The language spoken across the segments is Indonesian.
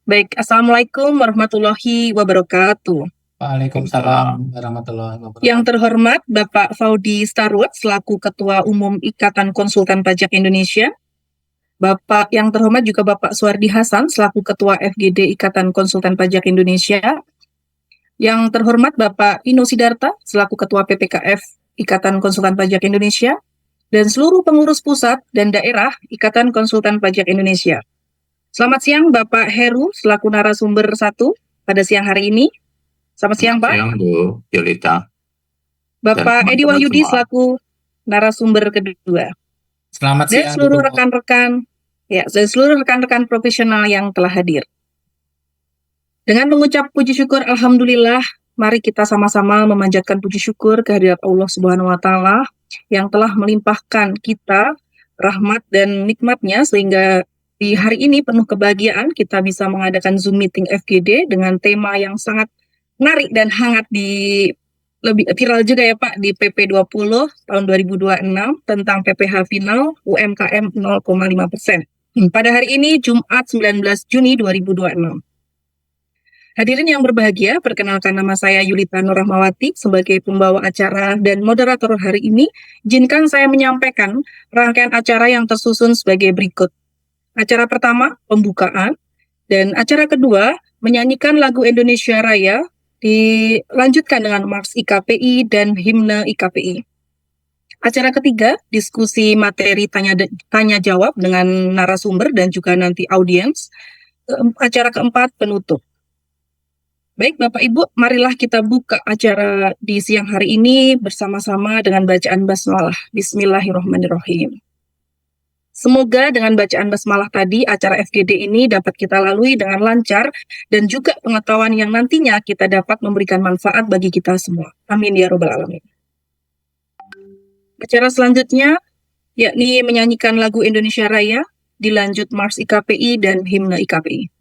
Baik, Assalamualaikum warahmatullahi wabarakatuh. Waalaikumsalam warahmatullahi Yang wabarakatuh. terhormat Bapak Faudi Starwood selaku Ketua Umum Ikatan Konsultan Pajak Indonesia, Bapak yang terhormat juga Bapak Suwardi Hasan selaku Ketua FGD Ikatan Konsultan Pajak Indonesia, yang terhormat Bapak Ino Sidarta selaku Ketua PPKF Ikatan Konsultan Pajak Indonesia, dan seluruh pengurus pusat dan daerah Ikatan Konsultan Pajak Indonesia. Selamat siang Bapak Heru selaku narasumber 1 pada siang hari ini. Selamat siang Pak. Siang Bu Yolita. Bapak Edi Wahyudi selaku narasumber kedua. Selamat Dan siang seluruh Bu. seluruh rekan-rekan profesional yang telah hadir. Dengan mengucap puji syukur alhamdulillah, mari kita sama-sama memanjatkan puji syukur kehadirat Allah Subhanahu wa taala yang telah melimpahkan kita rahmat dan nikmatnya sehingga di hari ini penuh kebahagiaan kita bisa mengadakan Zoom meeting FGD dengan tema yang sangat menarik dan hangat lebih viral juga ya Pak di PP 20 tahun 2026 tentang PPh final UMKM 0,5%. Pada hari ini Jumat 19 Juni 2026. Hadirin yang berbahagia, perkenalkan nama saya Yulita Nur Rahmawati sebagai pembawa acara dan moderator hari ini. Izinkan saya menyampaikan rangkaian acara yang tersusun sebagai berikut. Acara pertama, pembukaan, dan acara kedua, menyanyikan lagu Indonesia Raya, dilanjutkan dengan Mars IKPI dan Himne IKPI. Acara ketiga, diskusi materi tanya jawab dengan narasumber dan juga nanti audiens. Acara keempat, penutup. Baik Bapak Ibu, marilah kita buka acara di siang hari ini bersama-sama dengan bacaan basmalah. Bismillahirrahmanirrahim. Semoga dengan bacaan basmalah tadi, acara FGD ini dapat kita lalui dengan lancar dan juga pengetahuan yang nantinya kita dapat memberikan manfaat bagi kita semua. Amin ya robbal alamin. Acara selanjutnya, yakni menyanyikan lagu Indonesia Raya, dilanjut Mars IKPI dan Himne IKPI.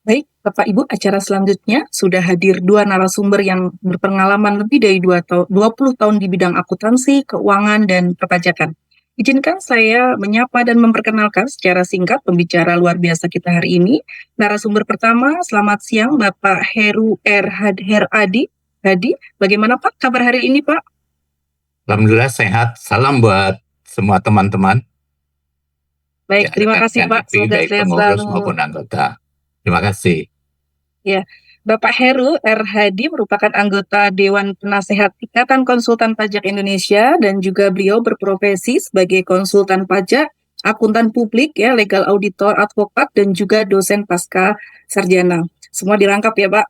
Baik, Bapak Ibu, acara selanjutnya sudah hadir dua narasumber yang berpengalaman lebih dari 20 tahun di bidang akuntansi, keuangan, dan perpajakan. Izinkan saya menyapa dan memperkenalkan secara singkat pembicara luar biasa kita hari ini. Narasumber pertama, selamat siang Bapak Heru Heradi. Bagaimana Pak kabar hari ini Pak? Alhamdulillah sehat. Salam buat semua teman-teman. Baik, terima kasih Pak. Semoga baik sehat pengurus selalu. maupun anggota. Terima kasih. Ya, Bapak Heru Hadi merupakan anggota Dewan Penasehat Ikatan Konsultan Pajak Indonesia dan juga beliau berprofesi sebagai konsultan pajak, akuntan publik, ya, legal auditor, advokat, dan juga dosen pasca sarjana. Semua dirangkap ya Pak.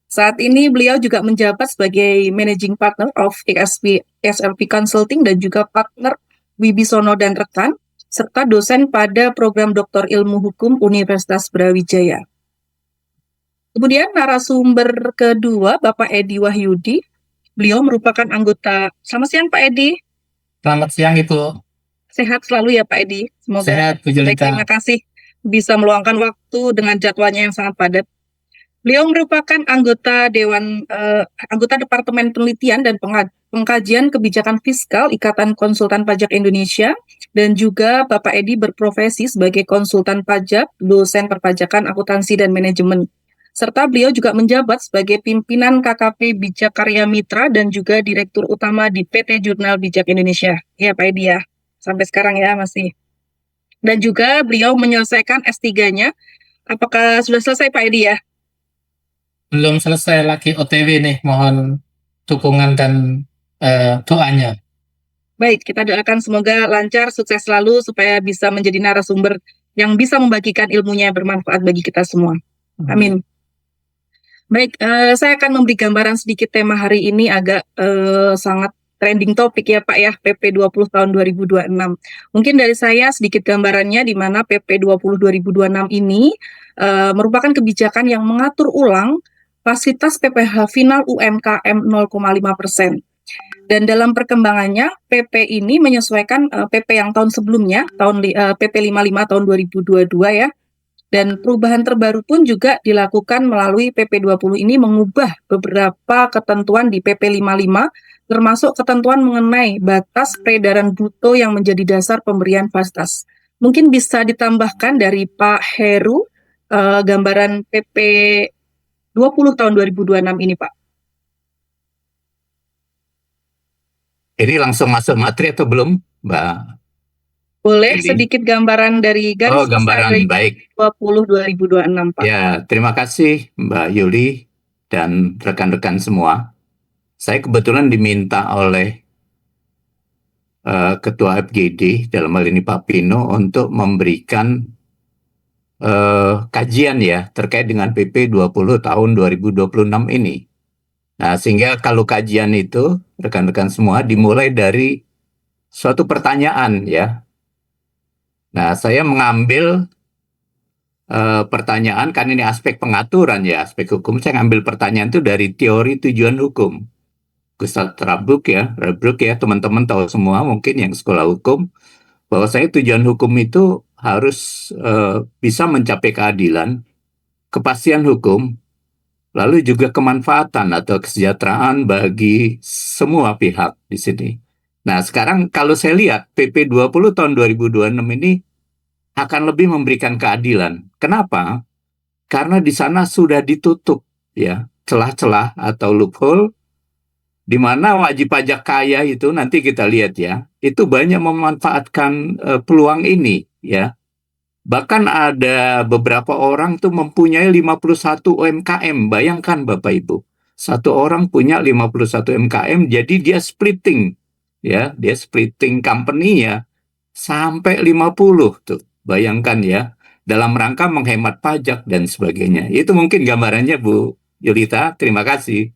Saat ini beliau juga menjabat sebagai Managing Partner of SLP Consulting dan juga partner Wibisono dan rekan, serta dosen pada program Doktor Ilmu Hukum Universitas Brawijaya. Kemudian narasumber kedua, Bapak Edi Wahyudi. Beliau merupakan anggota. Selamat siang Pak Edi. Selamat siang Ibu. Sehat selalu ya Pak Edi. Semoga. Sehat Bu Baik, Julita. terima kasih bisa meluangkan waktu dengan jadwalnya yang sangat padat. Beliau merupakan anggota anggota Departemen Penelitian dan Pengkajian Kebijakan Fiskal Ikatan Konsultan Pajak Indonesia, dan juga Bapak Edi berprofesi sebagai konsultan pajak, dosen perpajakan, akuntansi, dan manajemen. Serta beliau juga menjabat sebagai pimpinan KKP Bijak Karya Mitra dan juga Direktur Utama di PT Jurnal Bijak Indonesia. Ya Pak Edi ya, sampai sekarang ya masih. Dan juga beliau menyelesaikan S3-nya. Apakah sudah selesai Pak Edi ya? Belum selesai lagi OTW nih, mohon dukungan dan doanya. Baik, kita doakan semoga lancar, sukses selalu supaya bisa menjadi narasumber yang bisa membagikan ilmunya yang bermanfaat bagi kita semua. Amin. Baik, saya akan memberi gambaran sedikit tema hari ini agak sangat trending topik ya Pak ya, PP 20 tahun 2026. Mungkin dari saya sedikit gambarannya di mana PP 20 2026 ini merupakan kebijakan yang mengatur ulang fasilitas PPh final UMKM 0,5%. Dan dalam perkembangannya, PP ini menyesuaikan PP yang tahun sebelumnya, PP 55 tahun 2022 ya. Dan perubahan terbaru pun juga dilakukan melalui PP 20 ini mengubah beberapa ketentuan di PP 55, termasuk ketentuan mengenai batas peredaran bruto yang menjadi dasar pemberian fasilitas. Mungkin bisa ditambahkan dari Pak Heru gambaran PP 20 tahun 2026 ini Pak. Ini langsung masuk materi atau belum, Mbak? Boleh Ini. sedikit gambaran dari garis gambaran besar dari baik. 20 2026 Pak. Ya, terima kasih Mbak Yuli. dan rekan-rekan semua. Saya kebetulan diminta oleh Ketua FGD, dalam hal ini Pak Pino, untuk memberikan kajian ya terkait dengan PP 20 tahun 2026 ini. Nah, sehingga kalau kajian itu, rekan-rekan semua, dimulai dari suatu pertanyaan ya. Nah, saya mengambil pertanyaan, kan ini aspek pengaturan ya, aspek hukum. Saya ngambil pertanyaan itu dari teori tujuan hukum. Gustav Rabroek ya, teman-teman tahu semua mungkin yang sekolah hukum, bahwa saya tujuan hukum itu harus bisa mencapai keadilan, kepastian hukum, lalu juga kemanfaatan atau kesejahteraan bagi semua pihak di sini. Nah, sekarang kalau saya lihat PP 20 tahun 2026 ini akan lebih memberikan keadilan. Kenapa? Karena di sana sudah ditutup ya celah-celah atau loophole di mana wajib pajak kaya itu nanti kita lihat ya, itu banyak memanfaatkan peluang ini ya. Bahkan ada beberapa orang tuh mempunyai 51 UMKM. Bayangkan Bapak Ibu, satu orang punya 51 UMKM, jadi dia splitting ya, dia splitting company-nya sampai 50 tuh. Bayangkan ya, dalam rangka menghemat pajak dan sebagainya. Itu mungkin gambarannya Bu Yulita. Terima kasih.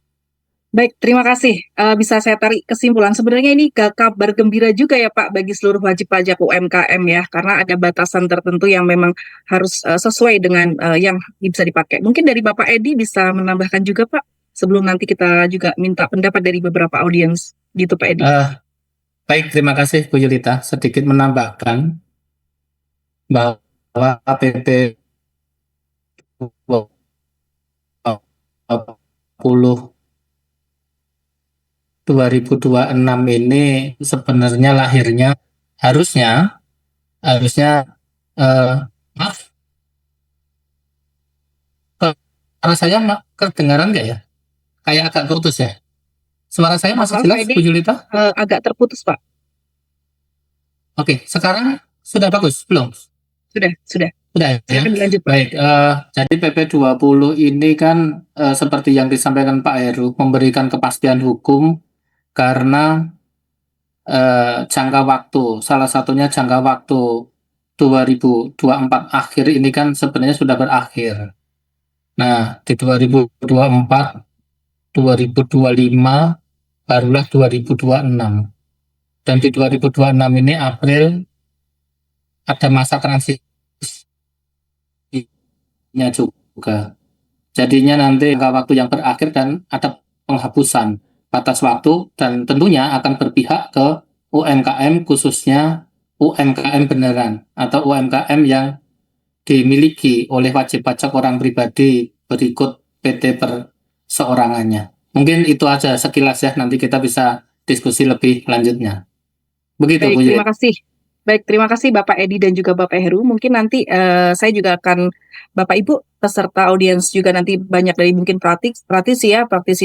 Baik, terima kasih. Bisa saya tarik kesimpulan. Sebenarnya ini kabar gembira juga ya Pak bagi seluruh wajib pajak UMKM ya, karena ada batasan tertentu yang memang harus sesuai dengan yang bisa dipakai. Mungkin dari Bapak Edi bisa menambahkan juga Pak, sebelum nanti kita juga minta pendapat dari beberapa audiens. Gitu Pak Edi. Baik, terima kasih Bu Yulita. Sedikit menambahkan bahwa PP 2026 ini sebenarnya lahirnya harusnya maaf, suara saya kedengaran nggak ya? Kayak agak putus ya. Suara saya masih Maaf, jelas, Pak Edi. Bu Yulita? Agak terputus Pak. Oke, sekarang sudah bagus belum? Sudah. Sudah ya. Silakan dilanjut Pak. Baik, jadi PP 20 ini kan seperti yang disampaikan Pak Heru, memberikan kepastian hukum karena jangka waktu, salah satunya jangka waktu 2024 akhir ini kan sebenarnya sudah berakhir. Nah, di 2024, 2025, barulah 2026. Dan di 2026 ini April ada masa transisinya juga. Jadinya nanti jangka waktu yang berakhir dan ada penghapusan batas waktu dan tentunya akan berpihak ke UMKM, khususnya UMKM beneran atau UMKM yang dimiliki oleh wajib pajak orang pribadi berikut PT perseorangannya. Mungkin itu aja sekilas ya, nanti kita bisa diskusi lebih lanjutnya. Begitu Baik, Bu terima kasih. Baik, terima kasih Bapak Edi dan juga Bapak Heru. Mungkin nanti saya juga akan, Bapak Ibu, peserta audiens juga nanti banyak dari mungkin praktisi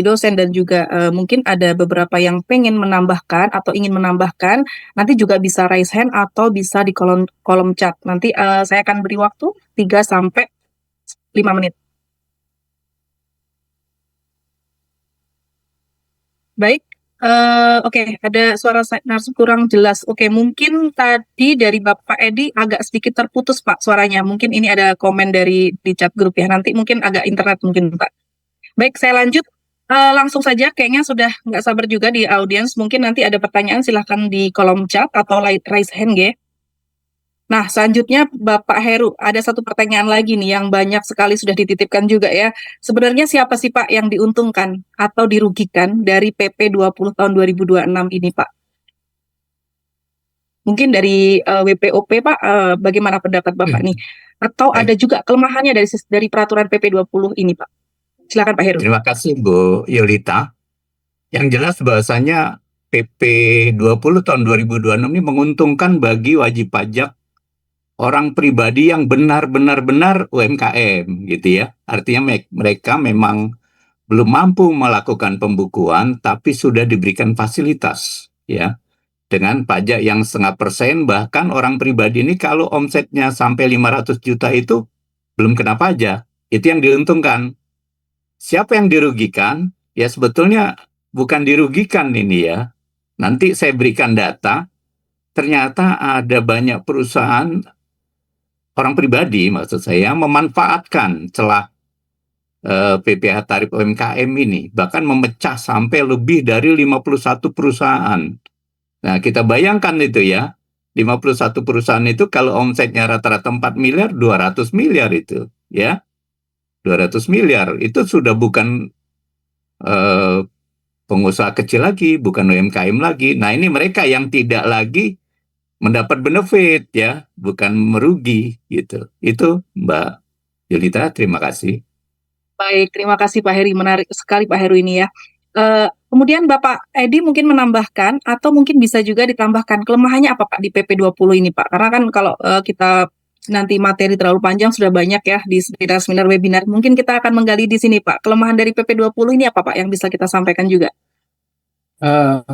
dosen, dan juga mungkin ada beberapa yang pengen menambahkan atau ingin menambahkan, nanti juga bisa raise hand atau bisa di kolom chat. Nanti saya akan beri waktu 3 sampai 5 menit. Baik. Oke, ada suara narsum kurang jelas. Oke, mungkin tadi dari Bapak Edi agak sedikit terputus Pak suaranya. Mungkin ini ada komen dari di chat grup ya. Nanti mungkin agak internet mungkin Pak. Baik, saya lanjut. Langsung saja, kayaknya sudah nggak sabar juga di audiens. Mungkin nanti ada pertanyaan, silahkan di kolom chat atau raise hand ya. Nah, selanjutnya Bapak Heru, ada satu pertanyaan lagi nih yang banyak sekali sudah dititipkan juga ya. Sebenarnya siapa sih Pak yang diuntungkan atau dirugikan dari PP 20 tahun 2026 ini Pak? Mungkin dari WPOP Pak, bagaimana pendapat Bapak nih? Atau ada juga kelemahannya dari peraturan PP 20 ini Pak? Silakan Pak Heru. Terima kasih Bu Yulita. Yang jelas bahwasanya PP 20 tahun 2026 ini menguntungkan bagi wajib pajak orang pribadi yang benar-benar UMKM gitu ya. Artinya mereka memang belum mampu melakukan pembukuan tapi sudah diberikan fasilitas ya. Dengan pajak yang 0,5%, bahkan orang pribadi ini kalau omsetnya sampai 500 juta itu belum kena pajak. Itu yang diuntungkan. Siapa yang dirugikan? Ya sebetulnya bukan dirugikan ini ya. Nanti saya berikan data, ternyata ada banyak perusahaan, orang pribadi maksud saya, memanfaatkan celah PPh tarif UMKM ini, bahkan memecah sampai lebih dari 51 perusahaan. Nah, kita bayangkan itu ya, 51 perusahaan itu kalau omsetnya rata-rata 4 miliar, 200 miliar itu, ya. 200 miliar, itu sudah bukan eh, pengusaha kecil lagi, bukan UMKM lagi. Nah, ini mereka yang tidak lagi mendapat benefit, ya, bukan merugi, gitu. Itu, Mbak Yulita, terima kasih. Baik, terima kasih Pak Heri. Menarik sekali Pak Heru ini ya. Kemudian Bapak Edi mungkin menambahkan atau mungkin bisa juga ditambahkan kelemahannya apa Pak di PP20 ini Pak? Karena kan kalau kita nanti materi terlalu panjang sudah banyak ya di seminar webinar. Mungkin kita akan menggali di sini Pak. Kelemahan dari PP20 ini apa Pak yang bisa kita sampaikan juga? Eh,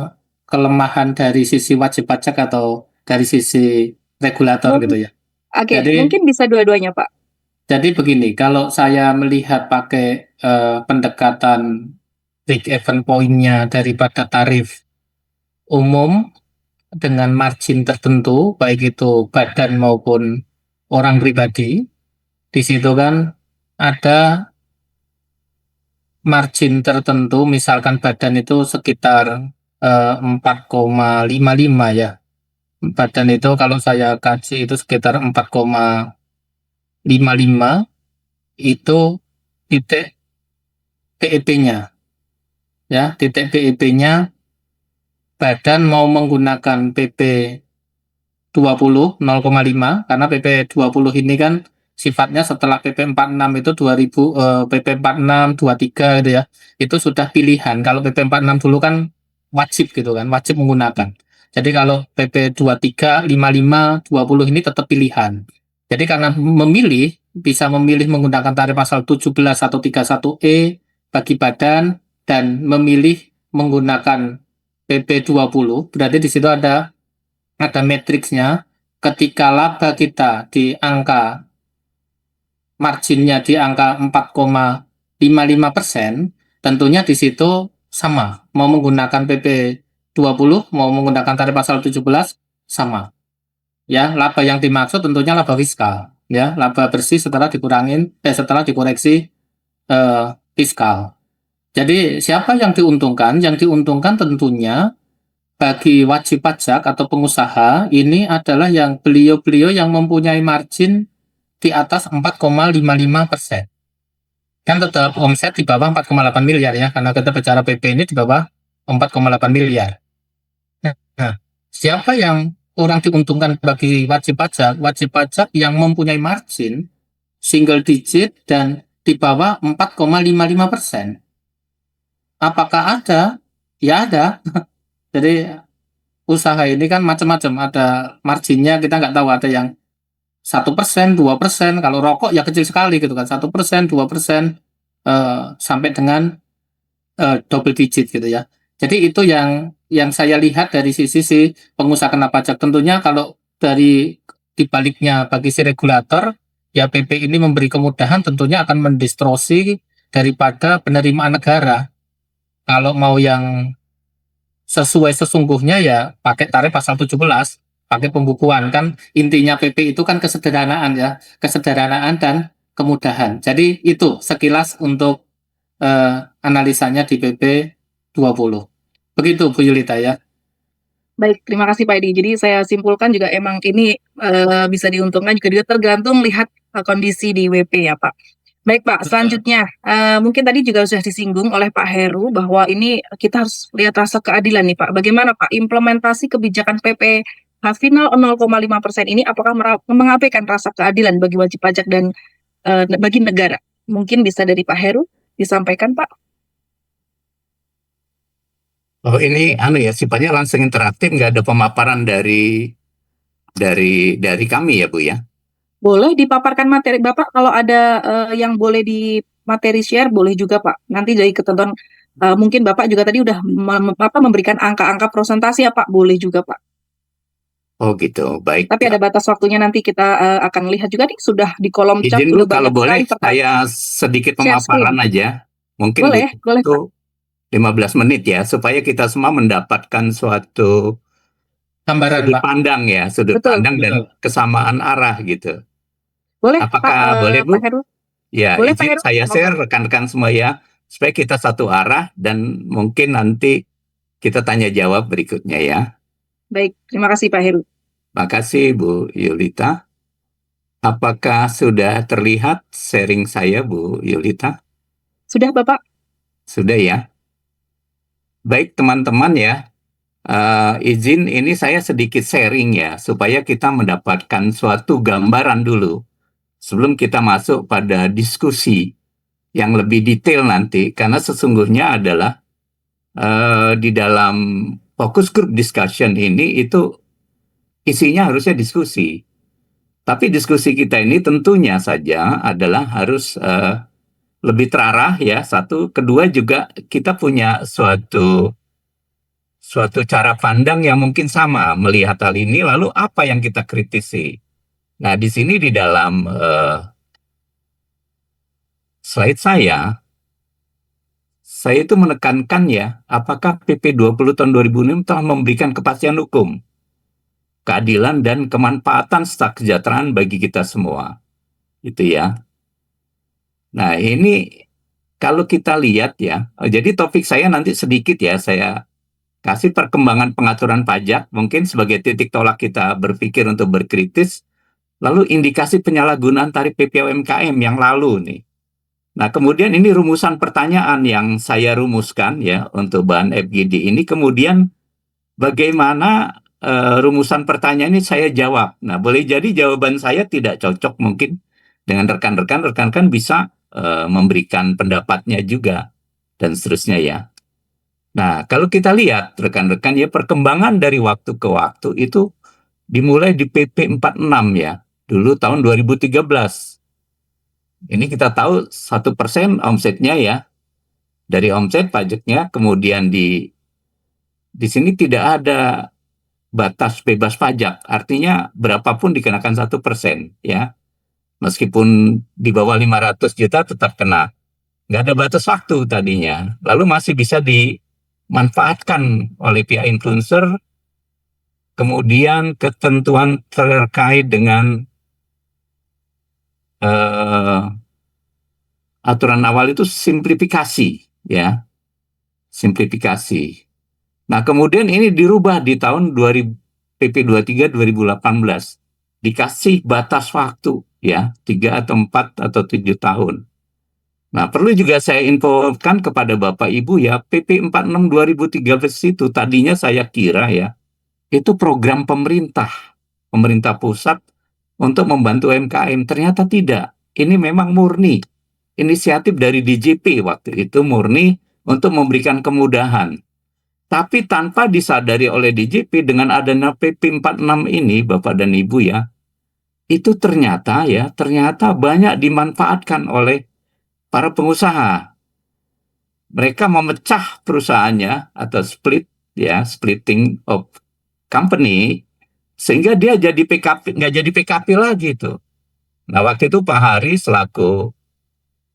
Kelemahan dari sisi wajib pajak atau dari sisi regulator gitu ya. Oke, Jadi mungkin bisa dua-duanya Pak. Jadi begini, kalau saya melihat pakai pendekatan break even point-nya daripada tarif umum dengan margin tertentu, baik itu badan maupun orang pribadi, di situ kan ada margin tertentu, misalkan badan itu sekitar 4,55 ya. Badan itu kalau saya kaji itu sekitar 4,55 itu titik PEP-nya. Ya, titik PEP-nya badan mau menggunakan PP 20 0,5 karena PP 20 ini kan sifatnya setelah PP 46 itu 2000 PP 46 23 gitu ya. Itu sudah pilihan. Kalau PP 46 dulu kan wajib gitu kan, wajib menggunakan. Jadi kalau PP 23, 55, 20 ini tetap pilihan. Jadi karena memilih bisa memilih menggunakan tarif pasal 17 atau 31E bagi badan dan memilih menggunakan PP 20, berarti di situ ada matriksnya. Ketika laba kita di angka marginnya di angka 4,55%, tentunya di situ sama. Mau menggunakan PP 20, mau menggunakan tarif pasal 17, sama. Ya, laba yang dimaksud tentunya laba fiskal. Ya, laba bersih setelah setelah dikoreksi fiskal. Jadi siapa yang diuntungkan? Yang diuntungkan tentunya bagi wajib pajak atau pengusaha ini adalah yang beliau-beliau yang mempunyai margin di atas 4,55%. Kan tetap omset di bawah 4,8 miliar ya, karena kita bicara PP ini di bawah 4,8 miliar. Nah, siapa yang orang diuntungkan bagi wajib pajak? Wajib pajak yang mempunyai margin single digit dan di bawah 4,55%. Apakah ada? Ya ada. Jadi usaha ini kan macam-macam, ada marginnya kita nggak tahu, ada yang 1%, 2%, kalau rokok ya kecil sekali gitu kan, 1%, 2%, sampai dengan double digit gitu ya. Jadi itu yang saya lihat dari sisi si pengusaha kena pajak. Tentunya kalau dari dibaliknya bagi si regulator, ya PP ini memberi kemudahan tentunya akan mendistorsi daripada penerimaan negara. Kalau mau yang sesuai sesungguhnya ya pakai tarif pasal 17, pakai pembukuan. Kan intinya PP itu kan kesederhanaan ya, kesederhanaan dan kemudahan. Jadi itu sekilas untuk analisanya di PP 20. Begitu Bu Yulita ya. Baik, terima kasih Pak Edi. Jadi saya simpulkan juga emang ini bisa diuntungkan juga tergantung lihat kondisi di WP ya Pak. Baik Pak, selanjutnya mungkin tadi juga sudah disinggung oleh Pak Heru bahwa ini kita harus lihat rasa keadilan nih Pak. Bagaimana Pak implementasi kebijakan PP final 0,5% ini apakah mengabaikan rasa keadilan bagi wajib pajak dan bagi negara? Mungkin bisa dari Pak Heru disampaikan Pak. Oh, ini ya sifatnya langsung interaktif, nggak ada pemaparan dari kami ya Bu ya. Boleh dipaparkan materi Bapak kalau ada yang boleh di materi share boleh juga Pak. Nanti dari ketentuan mungkin Bapak juga tadi udah memberikan angka-angka prosentasi ya Pak, boleh juga Pak. Oh gitu, baik. Tapi ada batas waktunya, nanti kita akan lihat juga nih sudah di kolom chat Izin udah Bu, kalau banyak sekali boleh saya sedikit share pemaparan screen. aja. Mungkin Boleh, boleh Pak. butuh 15 menit ya, supaya kita semua mendapatkan suatu Gambaran, sudut Pak. pandang ya, sudut Betul, pandang dan Betul. kesamaan arah gitu. boleh Pak, Apakah boleh Pak Bu? Heru. Ya, Boleh Pak izin Heru, saya monggo. share rekan-rekan semua ya, supaya kita satu arah dan mungkin nanti kita tanya jawab berikutnya ya. Baik, terima kasih Pak Heru. Makasih Bu Yulita. Apakah sudah terlihat sharing saya Bu Yulita? Sudah Bapak? Sudah ya. Baik teman-teman ya, izin ini saya sedikit sharing ya, supaya kita mendapatkan suatu gambaran dulu sebelum kita masuk pada diskusi yang lebih detail nanti, karena sesungguhnya adalah di dalam focus group discussion ini itu isinya harusnya diskusi. Tapi diskusi kita ini tentunya saja adalah harus lebih terarah ya, satu. Kedua juga kita punya suatu cara pandang yang mungkin sama melihat hal ini, lalu apa yang kita kritisi. Nah, di sini di dalam slide saya itu menekankan ya, apakah PP 20 tahun 2006 telah memberikan kepastian hukum, keadilan, dan kemanfaatan serta kesejahteraan bagi kita semua. Itu ya. Nah, ini kalau kita lihat ya, jadi topik saya nanti sedikit ya, saya kasih perkembangan pengaturan pajak, mungkin sebagai titik tolak kita berpikir untuk berkritis, lalu indikasi penyalahgunaan tarif PP UMKM yang lalu nih. Nah, kemudian ini rumusan pertanyaan yang saya rumuskan ya untuk bahan FGD ini, kemudian bagaimana rumusan pertanyaan ini saya jawab. Nah, boleh jadi jawaban saya tidak cocok mungkin dengan rekan-rekan bisa memberikan pendapatnya juga, dan seterusnya ya. Nah, kalau kita lihat rekan-rekan ya, perkembangan dari waktu ke waktu itu dimulai di PP 46 ya, dulu tahun 2013. Ini kita tahu 1% omsetnya ya, dari omset pajaknya, kemudian di sini tidak ada batas bebas pajak, artinya berapapun dikenakan 1% ya, meskipun di bawah 500 juta tetap kena. Nggak ada batas waktu tadinya, lalu masih bisa dimanfaatkan oleh pihak influencer. Kemudian ketentuan terkait dengan aturan awal itu simplifikasi ya, simplifikasi. Nah, kemudian ini dirubah di tahun 2000, PP 23 2018. Dikasih batas waktu ya, 3 atau 4 atau 7 tahun. Nah, perlu juga saya infokan kepada Bapak Ibu ya, PP 46 2013 itu tadinya saya kira ya, itu program pemerintah pusat untuk membantu UMKM. Ternyata tidak. Ini memang murni inisiatif dari DJP waktu itu, murni untuk memberikan kemudahan. Tapi tanpa disadari oleh DJP, dengan adanya PP 46 ini, Bapak dan Ibu ya, itu ternyata banyak dimanfaatkan oleh para pengusaha. Mereka memecah perusahaannya atau splitting of company, sehingga dia jadi PKP, nggak jadi PKP lagi tuh. Nah, waktu itu Pak Hari selaku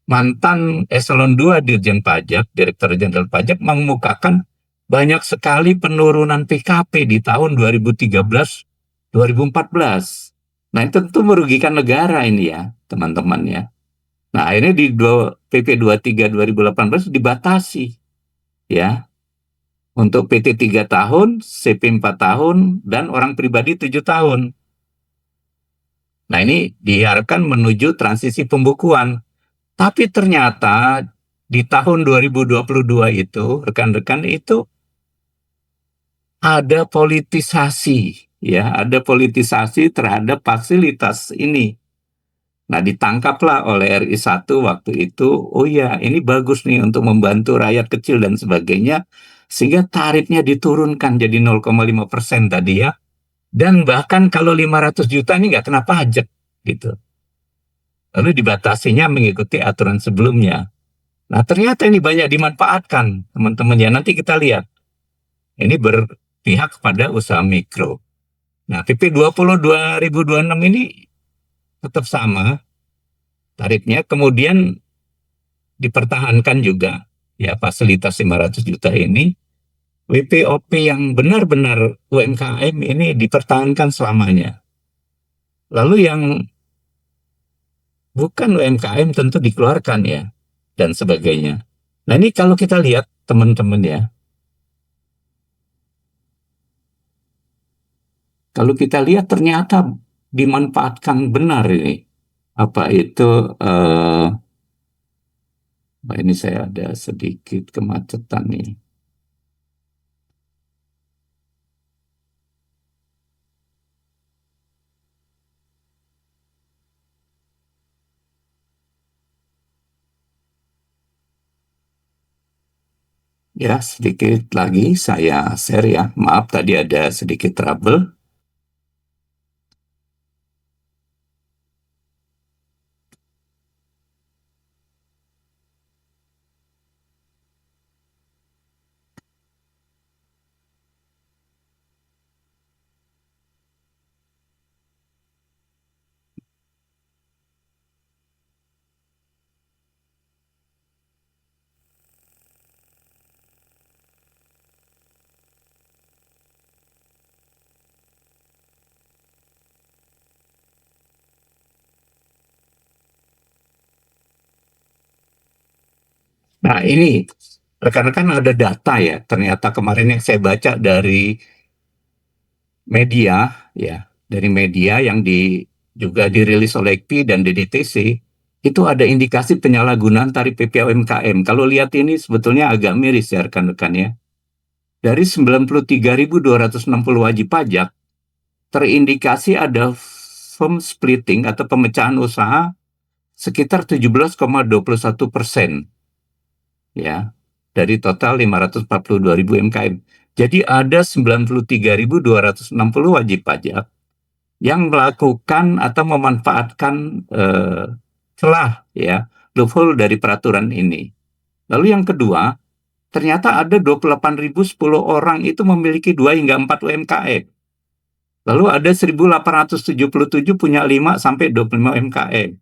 mantan eselon 2 Dirjen Pajak, Direktur Jenderal Pajak, mengemukakan banyak sekali penurunan PKP di tahun 2013-2014. Nah, itu tentu merugikan negara ini ya, teman-teman ya. Nah, akhirnya di PP 23 2018 dibatasi ya, untuk PT 3 tahun, CP 4 tahun, dan orang pribadi 7 tahun. Nah, ini diharapkan menuju transisi pembukuan. Tapi ternyata di tahun 2022 itu, rekan-rekan, itu ada politisasi, ya, ada politisasi terhadap fasilitas ini. Nah, ditangkaplah oleh RI 1 waktu itu, oh ya, ini bagus nih untuk membantu rakyat kecil dan sebagainya, sehingga tarifnya diturunkan jadi 0,5% tadi ya. Dan bahkan kalau 500 juta ini nggak kena pajak gitu. Lalu dibatasinya mengikuti aturan sebelumnya. Nah, ternyata ini banyak dimanfaatkan, teman-teman ya. Nanti kita lihat. Ini berpihak kepada usaha mikro. Nah, PP 20 2026 ini tetap sama tarifnya. Kemudian dipertahankan juga ya fasilitas 500 juta ini. WPOP yang benar-benar UMKM ini dipertahankan selamanya. Lalu yang bukan UMKM tentu dikeluarkan ya, dan sebagainya. Nah ini kalau kita lihat teman-teman ya, kalau kita lihat ternyata dimanfaatkan benar ini. Apa itu, ini saya ada sedikit kemacetan nih. Ya, sedikit lagi saya share ya. Maaf tadi ada sedikit trouble. Nah, ini rekan-rekan ada data ya. Ternyata kemarin yang saya baca dari media ya, dari media yang juga dirilis oleh IKPI dan DDTC, itu ada indikasi penyalahgunaan tarif PPh UMKM. Kalau lihat ini sebetulnya agak miris ya rekan-rekan ya. Dari 93.260 wajib pajak, terindikasi ada firm splitting atau pemecahan usaha sekitar 17,21%. Ya, dari total 542.000 UMKM. Jadi ada 93.260 wajib pajak yang melakukan atau memanfaatkan celah ya, loophole dari peraturan ini. Lalu yang kedua, ternyata ada 28.010 orang itu memiliki 2 hingga 4 UMKM. Lalu ada 1.877 punya 5 sampai 25 UMKM.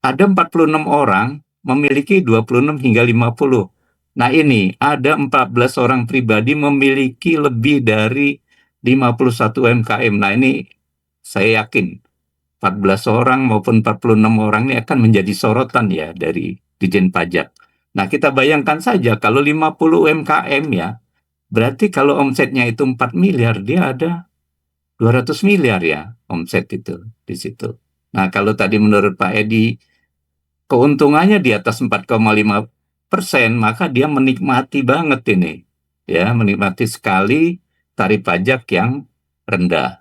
Ada 46 orang memiliki 26 hingga 50. Nah ini, ada 14 orang pribadi memiliki lebih dari 51 UMKM. Nah ini saya yakin 14 orang maupun 46 orang ini akan menjadi sorotan ya dari Ditjen Pajak. Nah kita bayangkan saja kalau 50 UMKM ya, berarti kalau omsetnya itu 4 miliar, dia ada 200 miliar ya omset itu di situ. Nah kalau tadi menurut Pak Edi, keuntungannya di atas 4,5%, maka dia menikmati banget ini. Ya, menikmati sekali tarif pajak yang rendah.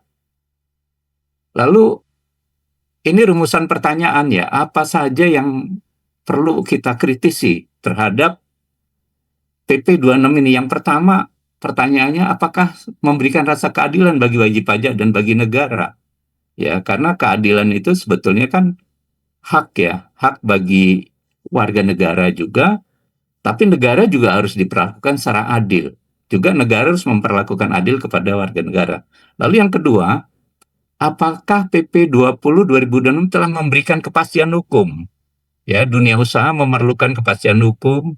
Lalu, ini rumusan pertanyaan ya, apa saja yang perlu kita kritisi terhadap PP 26 ini? Yang pertama, pertanyaannya apakah memberikan rasa keadilan bagi wajib pajak dan bagi negara? Ya, karena keadilan itu sebetulnya kan hak ya, hak bagi warga negara juga, tapi negara juga harus diperlakukan secara adil. Juga negara harus memperlakukan adil kepada warga negara. Lalu yang kedua, apakah PP 20 2006 telah memberikan kepastian hukum? Ya, dunia usaha memerlukan kepastian hukum.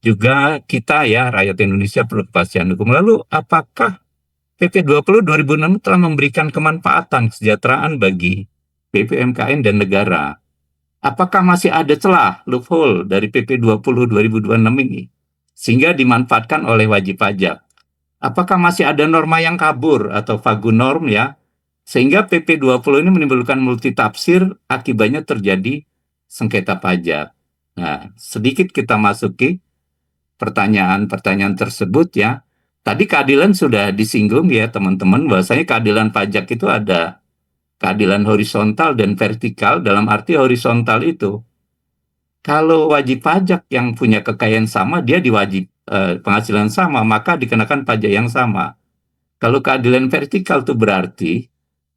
Juga kita ya, rakyat Indonesia perlu kepastian hukum. Lalu apakah PP 20 2006 telah memberikan kemanfaatan kesejahteraan bagi UMKM dan negara? Apakah masih ada celah loophole dari PP 20 2026 ini sehingga dimanfaatkan oleh wajib pajak? Apakah masih ada norma yang kabur atau vague norm ya sehingga PP 20 ini menimbulkan multitafsir, akibatnya terjadi sengketa pajak? Nah, sedikit kita masuki pertanyaan-pertanyaan tersebut ya. Tadi keadilan sudah disinggung ya teman-teman, bahwasanya keadilan pajak itu ada keadilan horizontal dan vertikal. Dalam arti horizontal itu, kalau wajib pajak yang punya kekayaan sama, dia diwajib penghasilan sama, maka dikenakan pajak yang sama. Kalau keadilan vertikal itu berarti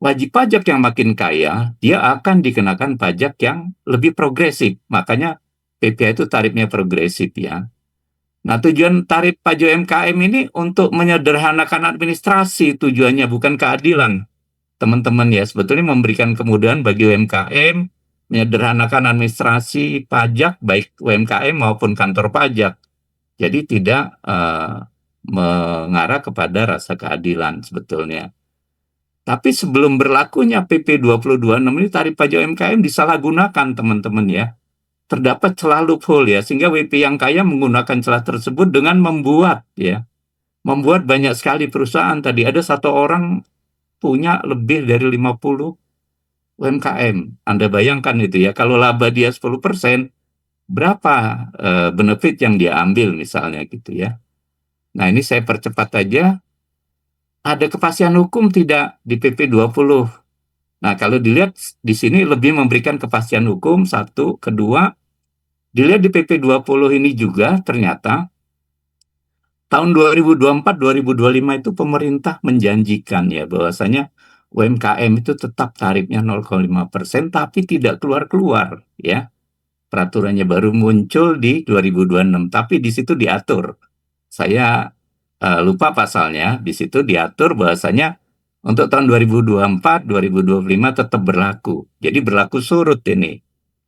wajib pajak yang makin kaya, dia akan dikenakan pajak yang lebih progresif. Makanya PPh itu tarifnya progresif ya. Nah, tujuan tarif pajak UMKM ini untuk menyederhanakan administrasi, tujuannya bukan keadilan. Teman-teman ya, sebetulnya memberikan kemudahan bagi UMKM menyederhanakan administrasi pajak baik UMKM maupun kantor pajak. Jadi tidak mengarah kepada rasa keadilan sebetulnya. Tapi sebelum berlakunya PP 2026 ini tarif pajak UMKM disalahgunakan teman-teman ya. Terdapat celah loophole ya, sehingga WP yang kaya menggunakan celah tersebut dengan membuat banyak sekali perusahaan. Tadi ada satu orang punya lebih dari 50 UMKM. Anda bayangkan itu ya, kalau laba dia 10%, berapa benefit yang dia ambil misalnya gitu ya. Nah ini saya percepat aja, ada kepastian hukum tidak di PP 20. Nah kalau dilihat di sini lebih memberikan kepastian hukum, satu. Kedua, dilihat di PP 20 ini juga ternyata tahun 2024-2025 itu pemerintah menjanjikan ya bahwasanya UMKM itu tetap tarifnya 0,5% tapi tidak keluar-keluar ya. Peraturannya baru muncul di 2026, tapi di situ diatur. Saya lupa pasalnya, di situ diatur bahwasanya untuk tahun 2024-2025 tetap berlaku. Jadi berlaku surut ini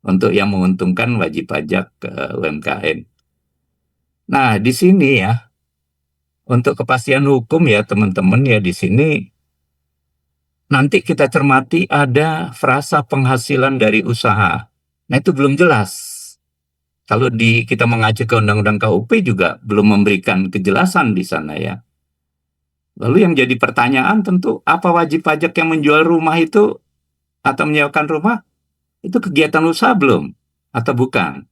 untuk yang menguntungkan wajib pajak UMKM. Nah, di sini ya, untuk kepastian hukum ya teman-teman ya di sini nanti kita cermati ada frasa penghasilan dari usaha. Nah, itu belum jelas. Kalau kita mengacu ke Undang-Undang KUP juga belum memberikan kejelasan di sana ya. Lalu yang jadi pertanyaan tentu apa wajib pajak yang menjual rumah itu atau menyewakan rumah itu kegiatan usaha belum atau bukan?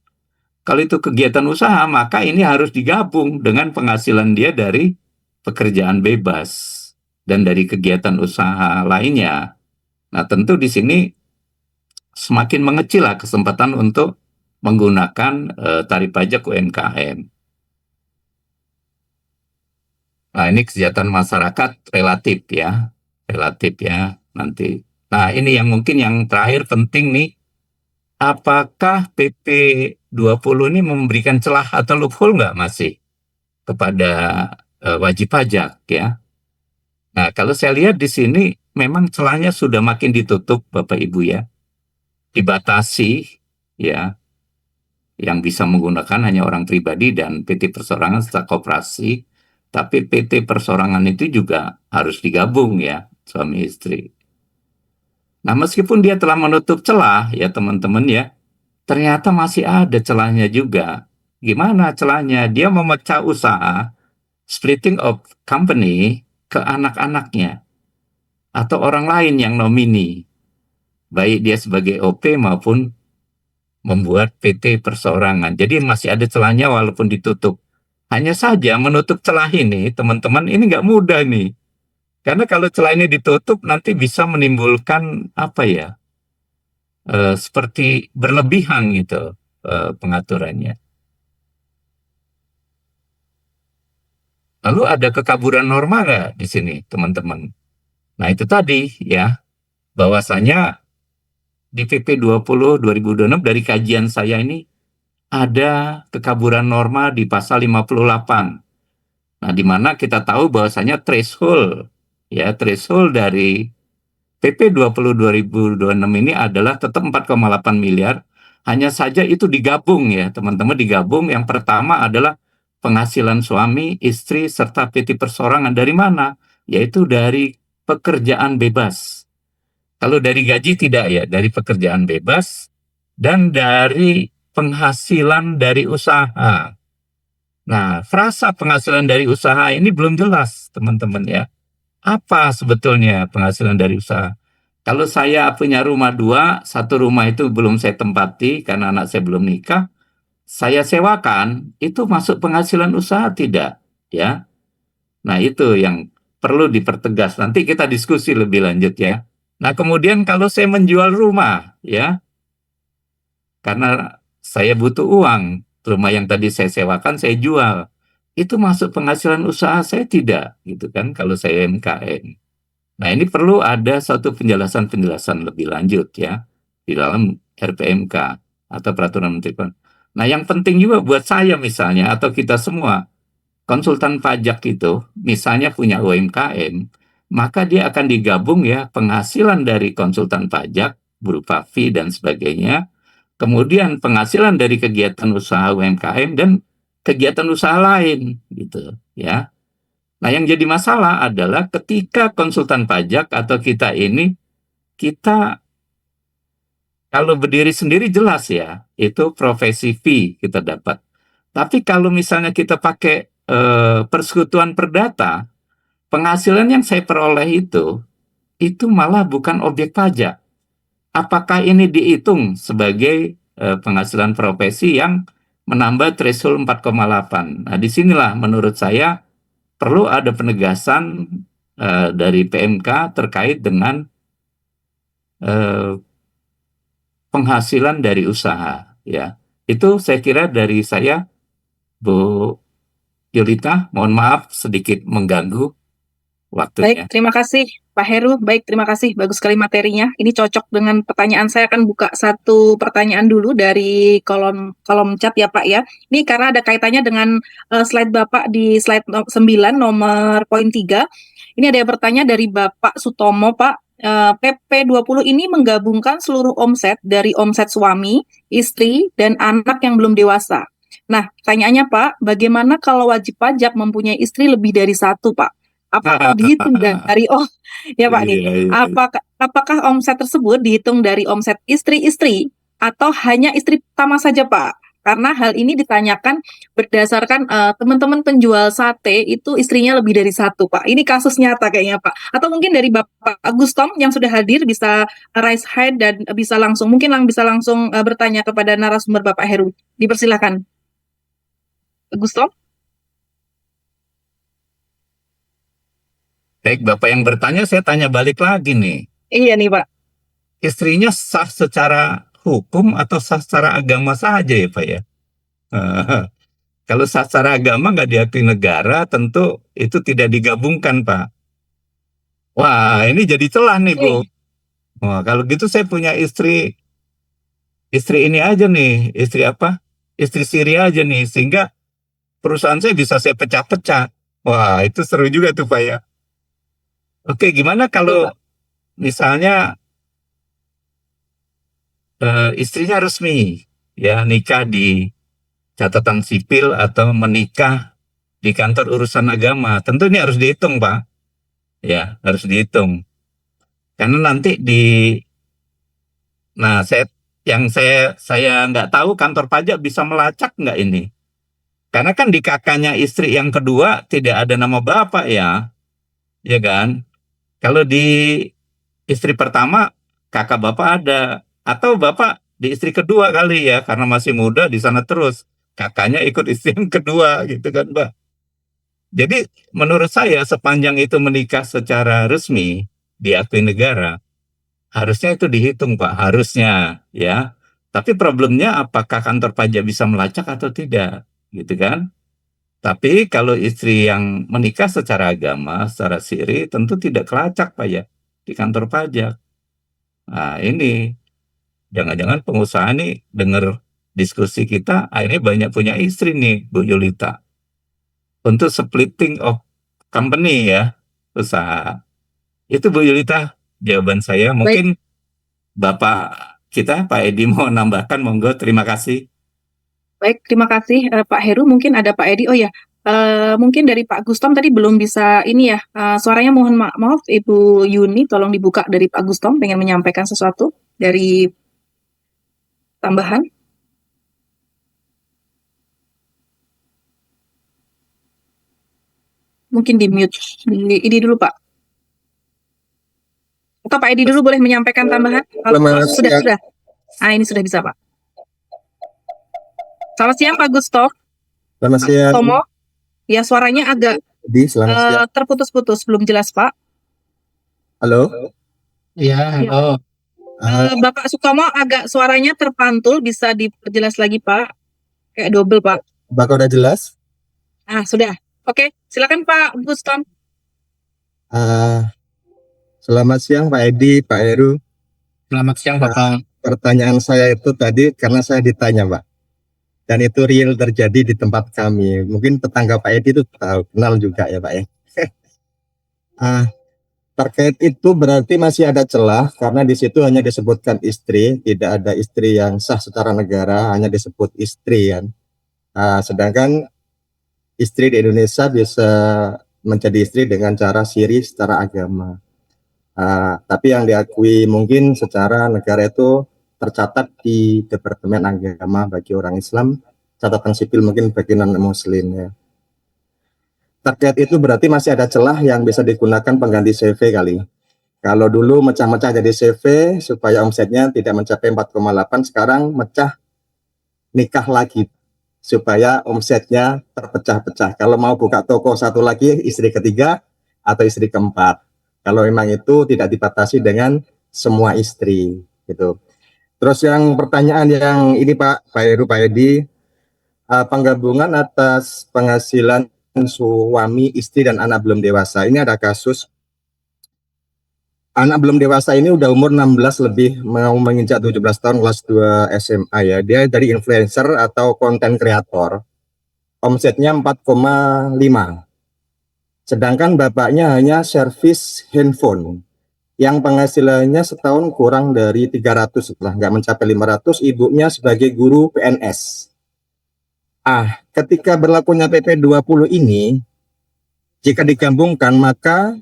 Kalau itu kegiatan usaha maka ini harus digabung dengan penghasilan dia dari pekerjaan bebas dan dari kegiatan usaha lainnya. Nah tentu di sini semakin mengecil lah kesempatan untuk menggunakan tarif pajak UMKM. Nah ini kesejahteraan masyarakat relatif ya nanti. Nah ini yang mungkin yang terakhir penting nih, apakah PP 20 ini memberikan celah atau loophole nggak masih kepada wajib pajak ya? Nah kalau saya lihat di sini memang celahnya sudah makin ditutup Bapak Ibu ya, dibatasi ya. Yang bisa menggunakan hanya orang pribadi dan PT perseorangan serta koperasi, tapi PT perseorangan itu juga harus digabung ya, suami istri. Nah, meskipun dia telah menutup celah ya teman-teman ya, ternyata masih ada celahnya juga. Gimana celahnya? Dia memecah usaha, splitting of company ke anak-anaknya atau orang lain yang nomini, baik dia sebagai OP maupun membuat PT perseorangan. Jadi masih ada celahnya walaupun ditutup. Hanya saja menutup celah ini, teman-teman, ini nggak mudah nih. Karena kalau celah ini ditutup, nanti bisa menimbulkan apa ya, seperti berlebihan gitu pengaturannya. Lalu ada kekaburan norma nggak di sini, teman-teman? Nah itu tadi ya, bahwasanya di PP 20 2026 dari kajian saya ini ada kekaburan norma di pasal 58. Nah, di mana kita tahu bahwasanya threshold dari PP 20 2026 ini adalah tetap 4,8 miliar. Hanya saja itu digabung ya, teman-teman, digabung. Yang pertama adalah penghasilan suami, istri, serta PT perseorangan. Dari mana? Yaitu dari pekerjaan bebas. Kalau dari gaji tidak ya, dari pekerjaan bebas dan dari penghasilan dari usaha. Nah, frasa penghasilan dari usaha ini belum jelas, teman-teman ya. Apa sebetulnya penghasilan dari usaha? Kalau saya punya rumah 2, satu rumah itu belum saya tempati karena anak saya belum nikah, saya sewakan, itu masuk penghasilan usaha tidak? Ya. Nah, itu yang perlu dipertegas. Nanti kita diskusi lebih lanjut ya. Nah, kemudian kalau saya menjual rumah, ya, karena saya butuh uang, rumah yang tadi saya sewakan, saya jual. Itu masuk penghasilan usaha saya tidak, gitu kan, kalau saya UMKM. Nah, ini perlu ada satu penjelasan-penjelasan lebih lanjut, ya, di dalam RPMK atau Peraturan Menteri Keuangan. Nah, yang penting juga buat saya misalnya, atau kita semua, konsultan pajak itu, misalnya punya UMKM, maka dia akan digabung ya penghasilan dari konsultan pajak berupa fee dan sebagainya. Kemudian penghasilan dari kegiatan usaha UMKM dan kegiatan usaha lain gitu ya. Nah, yang jadi masalah adalah ketika konsultan pajak atau kita kalau berdiri sendiri jelas ya, itu profesi fee kita dapat. Tapi kalau misalnya kita pakai persekutuan perdata, penghasilan yang saya peroleh itu malah bukan objek pajak. Apakah ini dihitung sebagai penghasilan profesi yang menambah threshold 4,8? Nah, disinilah menurut saya perlu ada penegasan dari PMK terkait dengan penghasilan dari usaha. Ya, itu saya kira dari saya, Bu Yulita. Mohon maaf sedikit mengganggu waktunya. Baik, terima kasih Pak Heru. Baik, terima kasih. Bagus sekali materinya. Ini cocok dengan pertanyaan. Saya akan buka satu pertanyaan dulu dari kolom chat ya Pak ya. Ini karena ada kaitannya dengan slide Bapak di slide 9 nomor poin 3. Ini ada yang bertanya dari Bapak Sutomo Pak. PP 20 ini menggabungkan seluruh omset dari omset suami, istri, dan anak yang belum dewasa. Nah, pertanyaannya Pak, bagaimana kalau wajib pajak mempunyai istri lebih dari satu Pak? Apakah dihitung dari ya Pak nih, Iya, iya. apakah omset tersebut dihitung dari omset istri-istri atau hanya istri pertama saja Pak? Karena hal ini ditanyakan berdasarkan teman-teman penjual sate itu istrinya lebih dari satu Pak. Ini kasus nyata kayaknya Pak. Atau mungkin dari Bapak Agustom yang sudah hadir bisa raise hand dan bisa langsung bertanya kepada narasumber Bapak Heru. Dipersilakan. Agustom? Baik, Bapak yang bertanya, saya tanya balik lagi nih. Iya nih Pak. Istrinya sah secara hukum atau sah secara agama saja ya Pak ya? Kalau sah secara agama nggak diakui negara, tentu itu tidak digabungkan Pak. Wah, ini jadi celah nih Bu. Wah, kalau gitu saya punya istri ini aja nih, istri apa? Istri siri aja nih, sehingga perusahaan saya bisa saya pecah-pecah. Wah, itu seru juga tuh Pak ya. Oke, gimana kalau misalnya istrinya resmi, ya nikah di catatan sipil atau menikah di kantor urusan agama, tentu ini harus dihitung Pak. Ya, harus dihitung. Karena nanti nah saya nggak tahu kantor pajak bisa melacak nggak ini. Karena kan di kakaknya istri yang kedua tidak ada nama bapak ya kan? Kalau di istri pertama kakak bapak ada, atau bapak di istri kedua kali ya, karena masih muda di sana terus. Kakaknya ikut istri yang kedua gitu kan, Mbak. Jadi menurut saya sepanjang itu menikah secara resmi diakui negara, harusnya itu dihitung Pak, harusnya ya. Tapi problemnya apakah kantor pajak bisa melacak atau tidak, gitu kan? Tapi kalau istri yang menikah secara agama, secara siri, tentu tidak kelacak Pak ya di kantor pajak. Nah ini jangan-jangan pengusaha nih dengar diskusi kita, akhirnya banyak punya istri nih Bu Yulita. Untuk splitting of company ya, usaha. Itu Bu Yulita jawaban saya. Baik. Mungkin Bapak kita, Pak Edi mau nambahkan, monggo, terima kasih. Baik, terima kasih Pak Heru. Mungkin ada Pak Edi. Oh ya, mungkin dari Pak Gustom tadi belum bisa ini ya. Suaranya mohon maaf Ibu Yuni, tolong dibuka dari Pak Gustom. Pengen menyampaikan sesuatu dari tambahan. Mungkin di mute. Ini dulu Pak. Atau Pak Edi dulu boleh menyampaikan tambahan? Sudah. Ini sudah bisa Pak. Selamat siang Pak Gustom. Selamat siang. Tomo. Ya, suaranya agak terputus-putus, belum jelas Pak. Halo. Iya, halo. Bapak Sutomo agak suaranya terpantul, bisa diperjelas lagi Pak. Kayak double Pak. Bapak udah jelas? Sudah. Oke, silakan Pak Gustom. Selamat siang Pak Edi, Pak Heru. Selamat siang Bapak. Pertanyaan saya itu tadi karena saya ditanya Pak. Dan itu real terjadi di tempat kami. Mungkin tetangga Pak Edi itu tahu, kenal juga ya Pak ya. Terkait itu berarti masih ada celah karena di situ hanya disebutkan istri, tidak ada istri yang sah secara negara, hanya disebut istri kan. Sedangkan istri di Indonesia bisa menjadi istri dengan cara siri secara agama. Tapi yang diakui mungkin secara negara itu tercatat di Departemen Agama bagi orang Islam, catatan sipil mungkin bagi non-Muslim ya. Terkait itu berarti masih ada celah yang bisa digunakan pengganti CV kali. Kalau dulu mecah-mecah jadi CV supaya omsetnya tidak mencapai 4,8, sekarang mecah nikah lagi supaya omsetnya terpecah-pecah. Kalau mau buka toko satu lagi, istri ketiga atau istri keempat. Kalau memang itu tidak dibatasi dengan semua istri gitu. Terus yang pertanyaan yang ini Pak Heru, Pak Edi, penggabungan atas penghasilan suami, istri, dan anak belum dewasa. Ini ada kasus anak belum dewasa ini udah umur 16 lebih, mau menginjak 17 tahun, kelas 2 SMA ya. Dia dari influencer atau konten kreator. Omsetnya 4,5. Sedangkan bapaknya hanya servis handphone yang penghasilannya setahun kurang dari 300, setelah nggak mencapai 500, ibunya sebagai guru PNS. Ketika berlakunya PP 20 ini, jika digabungkan maka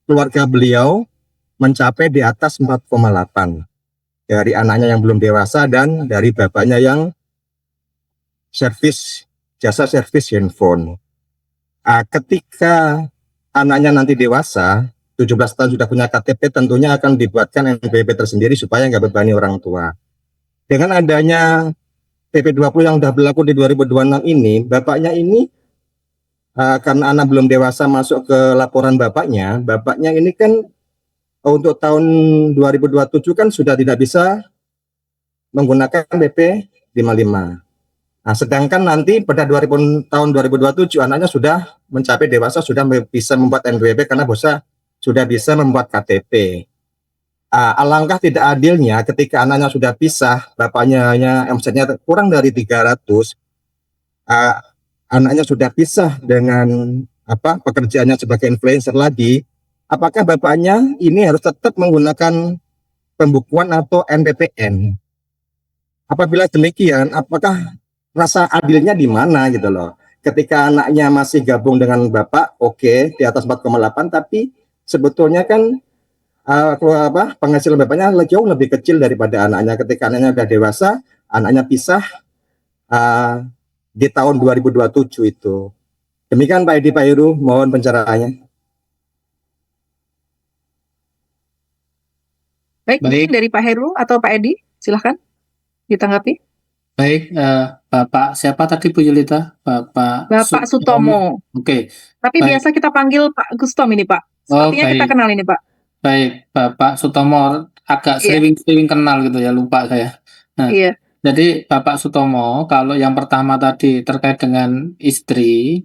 keluarga beliau mencapai di atas 4,8 dari anaknya yang belum dewasa dan dari bapaknya yang jasa servis handphone. Ketika anaknya nanti dewasa, 17 tahun sudah punya KTP, tentunya akan dibuatkan NPWP tersendiri supaya nggak bebani orang tua. Dengan adanya PP 20 yang sudah berlaku di 2026 ini, bapaknya ini karena anak belum dewasa masuk ke laporan bapaknya ini kan untuk tahun 2027 kan sudah tidak bisa menggunakan PP 55. Sedangkan nanti pada tahun 2027 anaknya sudah mencapai dewasa, sudah bisa membuat NPWP karena sudah bisa membuat KTP. Alangkah tidak adilnya ketika anaknya sudah pisah, bapaknya hanya omsetnya kurang dari 300, anaknya sudah pisah dengan pekerjaannya sebagai influencer lagi, apakah bapaknya ini harus tetap menggunakan pembukuan atau NPPN? Apabila demikian, apakah rasa adilnya di mana gitu loh? Ketika anaknya masih gabung dengan bapak, oke, di atas 4,8, tapi sebetulnya kan penghasilan bapaknya jauh lebih kecil daripada anaknya. Ketika anaknya sudah dewasa, anaknya pisah di tahun 2027 itu. Demikian Pak Edi, Pak Heru, mohon pencerahannya. Baik, mungkin dari Pak Heru atau Pak Edi, silahkan ditanggapi. Baik, Bapak siapa tadi Bu Yulita? Bapak Sutomo. Oke. Tapi biasa kita panggil Pak Gustom ini Pak. Sepertinya kita kenal ini Pak. Baik, Bapak Sutomo agak sering kenal gitu ya, lupa saya. Nah, jadi Bapak Sutomo, kalau yang pertama tadi terkait dengan istri,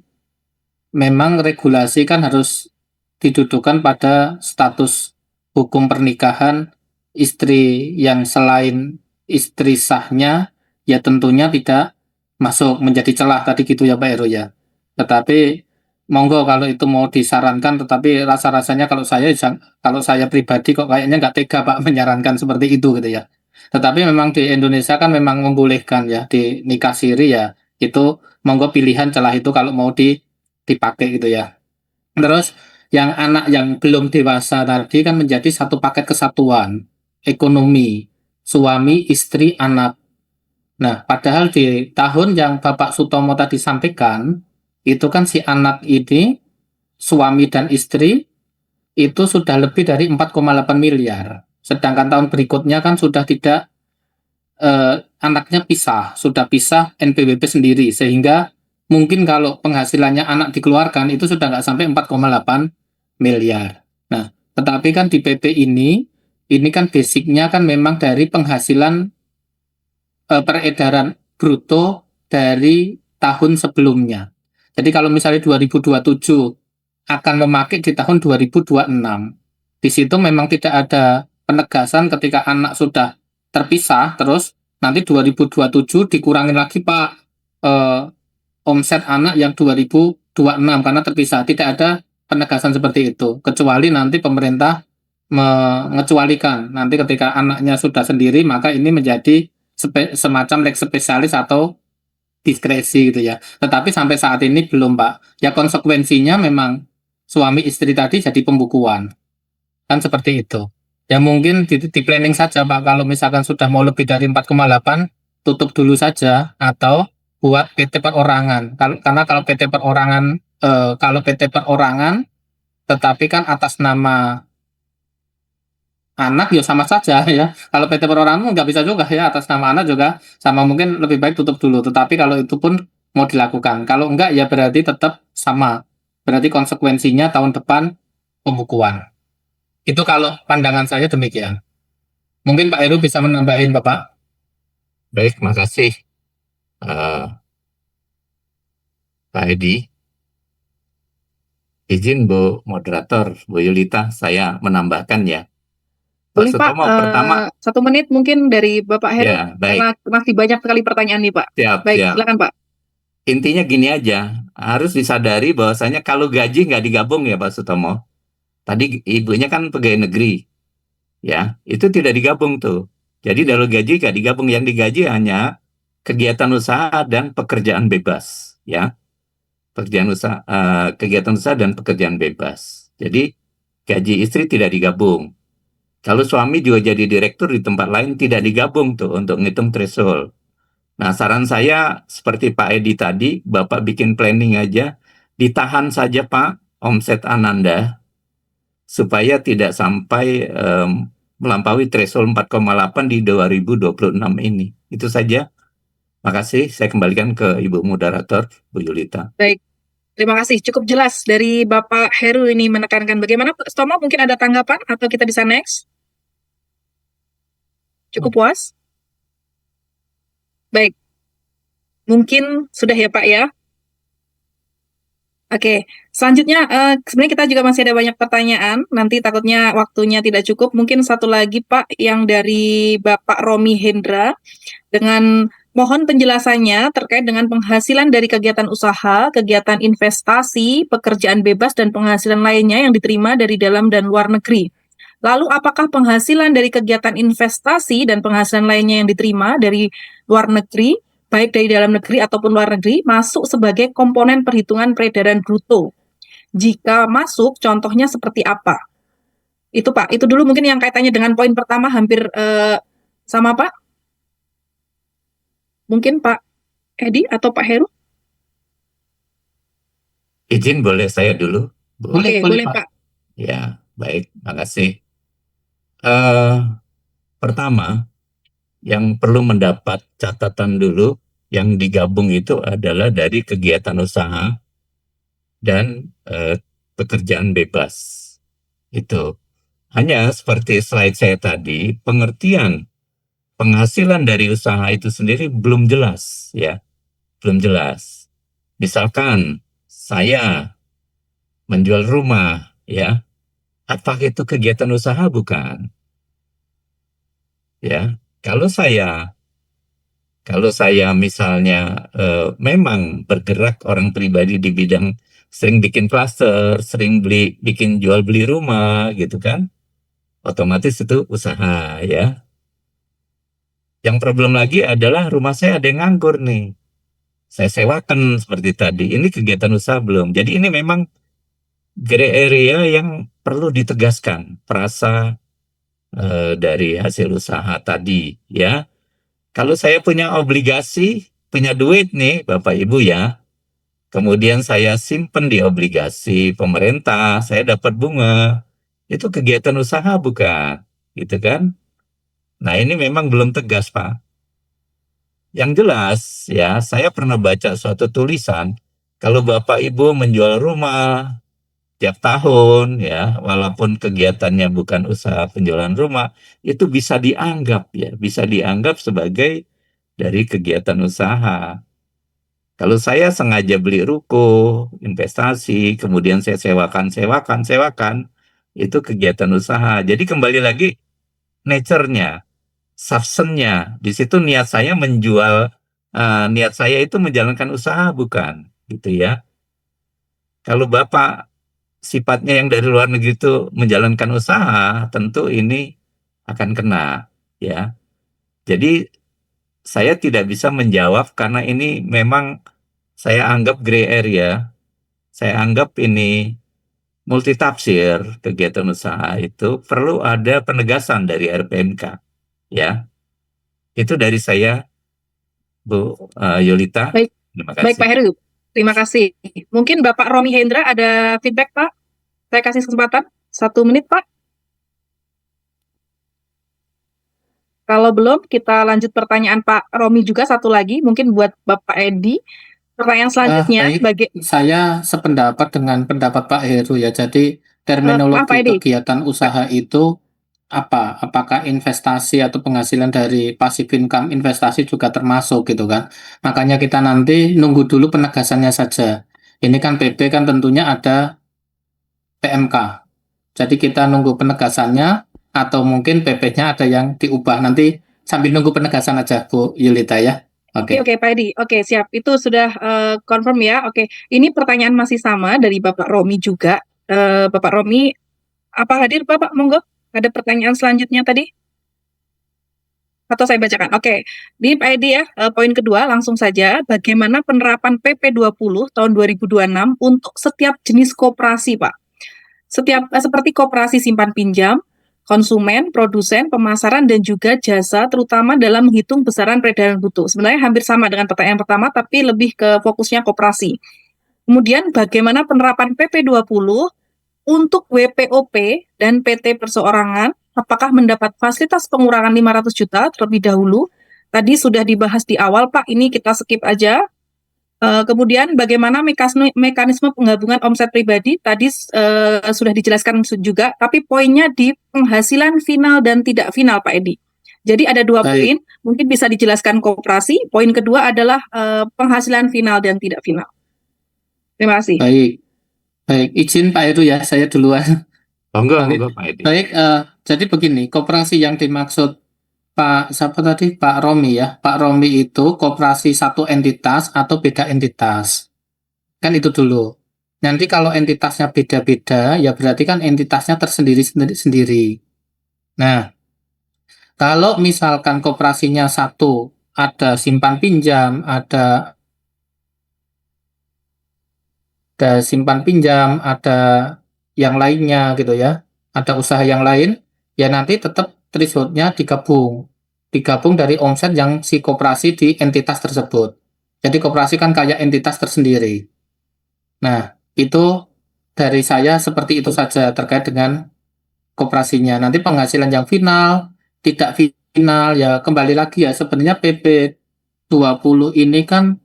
memang regulasi kan harus didudukan pada status hukum pernikahan istri yang selain istri sahnya, ya tentunya tidak masuk menjadi celah tadi gitu ya Pak Heru ya. Tetapi monggo kalau itu mau disarankan, tetapi rasa-rasanya kalau saya pribadi kok kayaknya nggak tega Pak menyarankan seperti itu gitu ya. Tetapi memang di Indonesia kan memang membolehkan ya di nikah siri ya, itu monggo pilihan celah itu kalau mau dipakai gitu ya. Terus yang anak yang belum dewasa tadi kan menjadi satu paket kesatuan ekonomi, suami, istri, anak. Nah, padahal di tahun yang Bapak Sutomo tadi sampaikan, itu kan si anak ini, suami dan istri, itu sudah lebih dari 4,8 miliar. Sedangkan tahun berikutnya kan sudah tidak, anaknya pisah, sudah pisah NPWP sendiri. Sehingga mungkin kalau penghasilannya anak dikeluarkan, itu sudah nggak sampai 4,8 miliar. Nah, tetapi kan di PP ini kan basicnya kan memang dari penghasilan peredaran bruto dari tahun sebelumnya. Jadi kalau misalnya 2027 akan memakai di tahun 2026, di situ memang tidak ada penegasan ketika anak sudah terpisah, terus nanti 2027 dikurangin lagi Pak omset anak yang 2026 karena terpisah. Tidak ada penegasan seperti itu, kecuali nanti pemerintah mengecualikan nanti ketika anaknya sudah sendiri, maka ini menjadi semacam lex spesialis atau diskresi gitu ya. Tetapi sampai saat ini belum, Pak. Ya konsekuensinya memang suami istri tadi jadi pembukuan. Kan seperti itu. Ya mungkin di planning saja, Pak. Kalau misalkan sudah mau lebih dari 4,8, tutup dulu saja atau buat PT perorangan. Karena kalau PT perorangan tetapi kan atas nama anak ya sama saja ya. Kalau PT perorangan nggak bisa juga ya, atas nama anak juga sama, mungkin lebih baik tutup dulu. Tetapi kalau itu pun mau dilakukan, kalau enggak ya berarti tetap sama. Berarti konsekuensinya tahun depan pembukuan. Itu kalau pandangan saya demikian. Mungkin Pak Heru bisa menambahin, Bapak. Baik, makasih eh, Pak Edi. Izin Bu Moderator, Bu Yulita, saya menambahkan ya. Pak Boleh Pak, Sutomo, pertama, 1 menit mungkin dari Bapak Heru, ya baik, karena masih banyak sekali pertanyaan nih Pak. siap, Baik, siap. silakan Pak. Intinya gini aja, harus disadari bahwasanya kalau gaji nggak digabung ya Pak Sutomo. Tadi ibunya kan pegawai negeri, ya, itu tidak digabung tuh. Jadi kalau gaji nggak digabung, yang digaji hanya kegiatan usaha dan pekerjaan bebas, ya. Kegiatan usaha dan pekerjaan bebas. Jadi gaji istri tidak digabung. Kalau suami juga jadi direktur di tempat lain tidak digabung tuh untuk ngitung threshold. Nah, saran saya seperti Pak Edi tadi, Bapak bikin planning aja, ditahan saja Pak omset Ananda supaya tidak sampai melampaui threshold 4,8 di 2026 ini. Itu saja. Makasih, saya kembalikan ke Ibu Moderator, Bu Yulita. Baik, terima kasih. Cukup jelas dari Bapak Heru ini menekankan. Bagaimana Pak Stomo, mungkin ada tanggapan atau kita bisa next? Cukup puas? Baik, mungkin sudah ya Pak ya. Oke, selanjutnya sebenarnya kita juga masih ada banyak pertanyaan. Nanti takutnya waktunya tidak cukup. Mungkin satu lagi Pak, yang dari Bapak Romi Hendra, dengan mohon penjelasannya terkait dengan penghasilan dari kegiatan usaha, kegiatan investasi, pekerjaan bebas, dan penghasilan lainnya yang diterima dari dalam dan luar negeri. Lalu apakah penghasilan dari kegiatan investasi dan penghasilan lainnya yang diterima dari luar negeri, baik dari dalam negeri ataupun luar negeri, masuk sebagai komponen perhitungan peredaran bruto? Jika masuk, contohnya seperti apa? Itu Pak, itu dulu mungkin yang kaitannya dengan poin pertama hampir sama Pak. Mungkin Pak Edi atau Pak Heru? Izin boleh saya dulu, Bu? Oke, boleh Pak. Ya, baik, makasih. Pertama, yang perlu mendapat catatan dulu, yang digabung itu adalah dari kegiatan usaha dan pekerjaan bebas. Itu hanya seperti slide saya tadi, pengertian penghasilan dari usaha itu sendiri belum jelas, ya, belum jelas. Misalkan saya menjual rumah, ya, apakah itu kegiatan usaha? Bukan, ya. Kalau saya misalnya memang bergerak orang pribadi di bidang sering bikin klaster, sering bikin jual beli rumah gitu kan, otomatis itu usaha ya. Yang problem lagi adalah rumah saya ada yang nganggur nih. Saya sewakan seperti tadi. Ini kegiatan usaha belum. Jadi ini memang gray area yang perlu ditegaskan. Perasa dari hasil usaha tadi ya. Kalau saya punya obligasi, punya duit nih Bapak Ibu ya, kemudian saya simpen di obligasi pemerintah, saya dapat bunga, itu kegiatan usaha bukan? Gitu kan? Nah ini memang belum tegas Pak. Yang jelas ya, saya pernah baca suatu tulisan, kalau Bapak Ibu menjual rumah tiap tahun ya, walaupun kegiatannya bukan usaha penjualan rumah, itu bisa dianggap ya, bisa dianggap sebagai dari kegiatan usaha. Kalau saya sengaja beli ruko, investasi, kemudian saya sewakan, itu kegiatan usaha. Jadi kembali lagi nature-nya, substance-nya. Di situ niat saya menjual, niat saya itu menjalankan usaha bukan, gitu ya. Kalau Bapak sifatnya yang dari luar negeri itu menjalankan usaha, tentu ini akan kena, ya. Jadi saya tidak bisa menjawab karena ini memang saya anggap gray area. Saya anggap ini multitafsir kegiatan usaha itu perlu ada penegasan dari RPMK, ya. Itu dari saya, Bu Yolita. Baik, Terima baik Pak kasih. Heru. Terima kasih. Mungkin Bapak Romi Hendra ada feedback, Pak? Saya kasih kesempatan 1 menit, Pak. Kalau belum, kita lanjut pertanyaan Pak Romi juga satu lagi, mungkin buat Bapak Edi. Pertanyaan selanjutnya, Baik, saya sependapat dengan pendapat Pak Heru ya. Jadi maaf Pak terminologi Edi, kegiatan usaha itu apa? Apakah investasi atau penghasilan dari passive income investasi juga termasuk gitu kan? Makanya kita nanti nunggu dulu penegasannya saja. Ini kan PP kan tentunya ada PMK. Jadi kita nunggu penegasannya atau mungkin PP-nya ada yang diubah nanti sambil nunggu penegasan aja Bu Yulita ya. Oke. Oke Pak Edi, oke siap. Itu sudah confirm ya. Oke, ini pertanyaan masih sama dari Bapak Romi juga. Bapak Romi, apa hadir Bapak? Monggo. Ada pertanyaan selanjutnya tadi? Atau saya bacakan? Oke, di Pak Edi ya, poin kedua langsung saja. Bagaimana penerapan PP 20 tahun 2026 untuk setiap jenis koperasi, Pak? Seperti koperasi simpan pinjam, konsumen, produsen, pemasaran, dan juga jasa, terutama dalam menghitung besaran peredaran bruto. Sebenarnya hampir sama dengan pertanyaan pertama, tapi lebih ke fokusnya koperasi. Kemudian bagaimana penerapan PP 20 untuk WPOP dan PT perseorangan, apakah mendapat fasilitas pengurangan 500 juta terlebih dahulu? Tadi sudah dibahas di awal, Pak, ini kita skip aja. Kemudian bagaimana mekanisme penggabungan omset pribadi, tadi sudah dijelaskan juga, tapi poinnya di penghasilan final dan tidak final, Pak Edi. Jadi ada 2 poin, mungkin bisa dijelaskan koperasi. Poin kedua adalah penghasilan final dan tidak final. Terima kasih. Baik, izin Pak Heru ya, saya duluan. Monggo, Pak Edi. Baik, jadi begini, koperasi yang dimaksud siapa tadi? Pak Romi ya. Pak Romi itu koperasi satu entitas atau beda entitas. Kan itu dulu. Nanti kalau entitasnya beda-beda, ya berarti kan entitasnya tersendiri-sendiri. Nah, kalau misalkan koperasinya satu, ada simpan pinjam, ada simpan pinjam, ada yang lainnya gitu ya, ada usaha yang lain, ya nanti tetap threshold-nya digabung dari omset yang si koperasi di entitas tersebut. Jadi koperasi kan kayak entitas tersendiri. Nah, itu dari saya seperti itu saja terkait dengan koperasinya. Nanti penghasilan yang final, tidak final, ya kembali lagi ya, sebenarnya PP 20 ini kan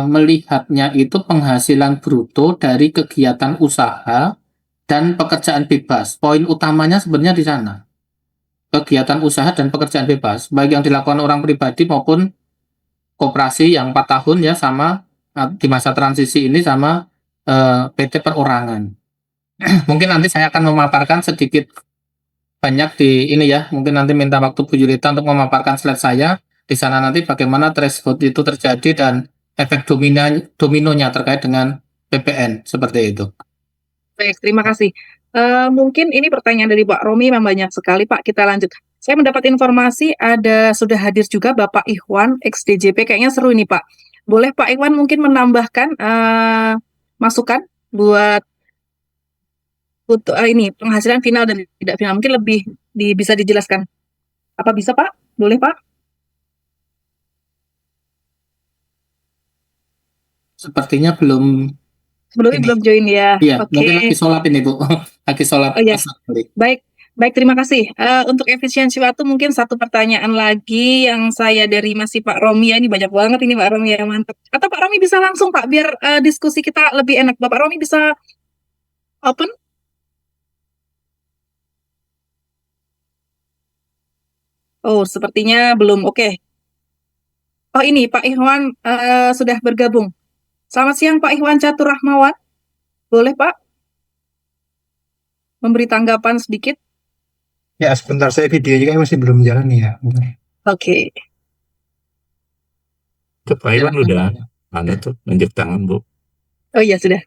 melihatnya itu penghasilan bruto dari kegiatan usaha dan pekerjaan bebas. Poin utamanya sebenarnya di sana. Kegiatan usaha dan pekerjaan bebas, baik yang dilakukan orang pribadi maupun koperasi yang 4 tahun ya sama di masa transisi ini sama PT perorangan. Mungkin nanti saya akan memaparkan sedikit banyak di ini ya. Mungkin nanti minta waktu Bu Yulita untuk memaparkan slide saya. Di sana nanti bagaimana threshold itu terjadi dan efek dominonya terkait dengan PPN seperti itu. Baik, terima kasih. Mungkin ini pertanyaan dari Pak Romi memang banyak sekali, Pak. Kita lanjut. Saya mendapat informasi sudah hadir juga Bapak Ikhwan ex-DJP. Kayaknya seru ini, Pak. Boleh Pak Ikhwan mungkin menambahkan masukan buat untuk ini penghasilan final dan tidak final. Mungkin lebih bisa dijelaskan. Apa bisa, Pak? Boleh, Pak? Sepertinya belum join ya. Iya, Oke. mungkin lagi sholat ini Bu. Lagi sholat. Oh ya, baik, terima kasih. Untuk efisiensi waktu mungkin satu pertanyaan lagi yang saya dari masih Pak Romi ya, ini banyak banget ini Pak Romi ya, mantap. Atau Pak Romi bisa langsung Pak, biar diskusi kita lebih enak. Bapak Romi bisa open? Oh, sepertinya belum. Oke. Oh ini Pak Ikhwan sudah bergabung. Selamat siang Pak Ikhwan Catur Rahmawan. Boleh Pak memberi tanggapan sedikit? Ya, sebentar, saya videonya masih belum jalan nih ya. Oke. Pak Iwan udah mana tuh nunjuk tangan, Bu? Oh iya, sudah.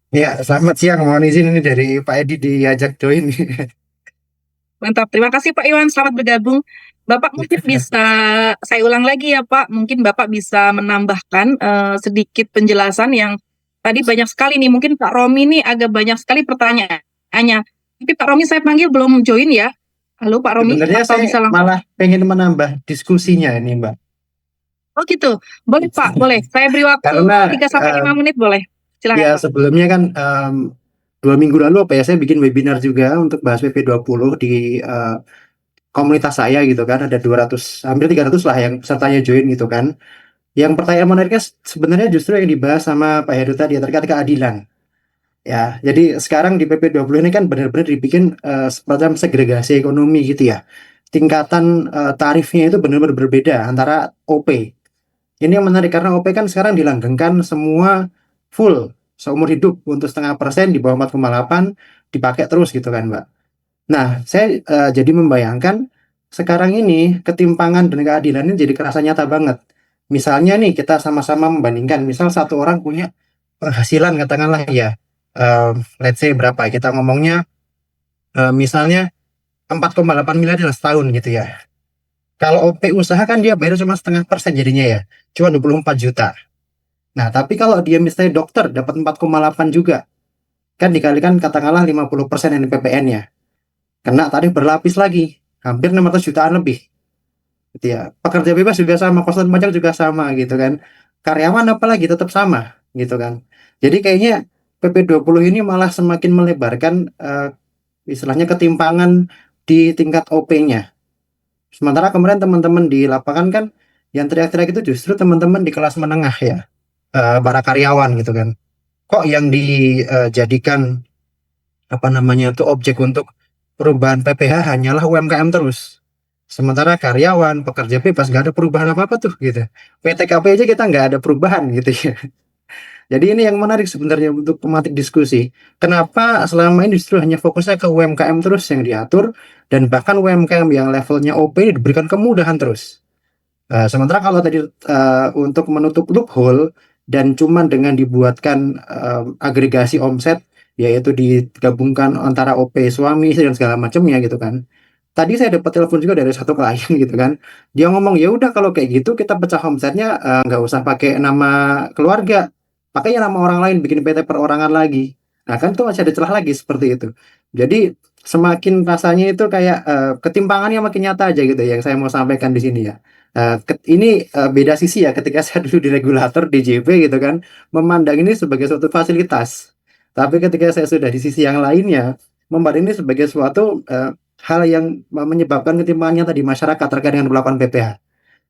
Ya, selamat siang. Mohon izin ini dari Pak Edi diajak join. Mantap, terima kasih Pak Iwan, selamat bergabung. Bapak mungkin bisa, saya ulang lagi ya Pak, mungkin Bapak bisa menambahkan sedikit penjelasan yang tadi banyak sekali nih, mungkin Pak Romi nih agak banyak sekali pertanyaannya. Tapi Pak Romi saya panggil belum join ya. Halo Pak Romi, Sebenarnya atau saya bisa langsung? malah pengen menambah diskusinya ini, Mbak. Oh gitu, boleh Pak, boleh. Saya beri waktu Karena 3-5 menit boleh. Silakan ya Pak. sebelumnya kan 2 minggu lalu apa ya saya bikin webinar juga untuk bahas PP20 di komunitas saya gitu kan. Ada 200, hampir 300 lah yang pesertanya join gitu kan. Yang pertanyaan menariknya sebenarnya justru yang dibahas sama Pak Heru tadi terkait keadilan. Ya, jadi sekarang di PP20 ini kan benar-benar dibikin semacam segregasi ekonomi gitu ya. Tingkatan tarifnya itu benar-benar berbeda antara OP. Ini yang menarik karena OP kan sekarang dilanggengkan semua full seumur hidup untuk 0,5% di bawah 4,8 dipakai terus gitu kan, Mbak. Nah, saya jadi membayangkan sekarang ini ketimpangan dan keadilan ini jadi kerasa nyata banget. Misalnya nih kita sama-sama membandingkan, misal satu orang punya penghasilan katakanlah ya, let's say berapa? Kita ngomongnya misalnya 4,8 miliar dalam setahun gitu ya. Kalau OP usaha kan dia bayar cuma 0,5% jadinya ya, cuma 24 juta. Nah, tapi kalau dia misalnya dokter dapat 4,8 juga, kan dikalikan katakanlah 50% NPPN-nya. Kena tarif berlapis lagi, hampir 600 jutaan lebih. Gitu ya. Pekerja bebas juga sama, konsultan pajak juga sama gitu kan. Karyawan apalagi tetap sama gitu kan. Jadi kayaknya PP20 ini malah semakin melebarkan istilahnya ketimpangan di tingkat OP-nya. Sementara kemarin teman-teman di lapangan kan yang teriak-teriak itu justru teman-teman di kelas menengah ya, para karyawan gitu kan. Kok yang dijadikan apa namanya itu objek untuk perubahan PPh hanyalah UMKM terus. Sementara karyawan, pekerja bebas nggak ada perubahan apa-apa tuh gitu. PTKP aja kita nggak ada perubahan gitu ya. Jadi ini yang menarik sebenarnya untuk tematik diskusi. Kenapa selama ini justru hanya fokusnya ke UMKM terus yang diatur dan bahkan UMKM yang levelnya OP diberikan kemudahan terus. Sementara kalau tadi untuk menutup loophole dan cuman dengan dibuatkan agregasi omset yaitu digabungkan antara OP suami istri dan segala macamnya gitu kan. Tadi saya dapat telepon juga dari satu klien gitu kan. Dia ngomong ya udah kalau kayak gitu kita pecah omsetnya nggak usah pakai nama keluarga, pakainya nama orang lain bikin PT perorangan lagi. Nah kan tuh masih ada celah lagi seperti itu. Jadi semakin rasanya itu kayak ketimpangannya makin nyata aja gitu yang saya mau sampaikan di sini ya. Ini beda sisi ya ketika saya dulu di regulator di JP gitu kan memandang ini sebagai suatu fasilitas. Tapi ketika saya sudah di sisi yang lainnya memandang ini sebagai suatu hal yang menyebabkan ketimpangan nyata di masyarakat terkait dengan melakukan PPh.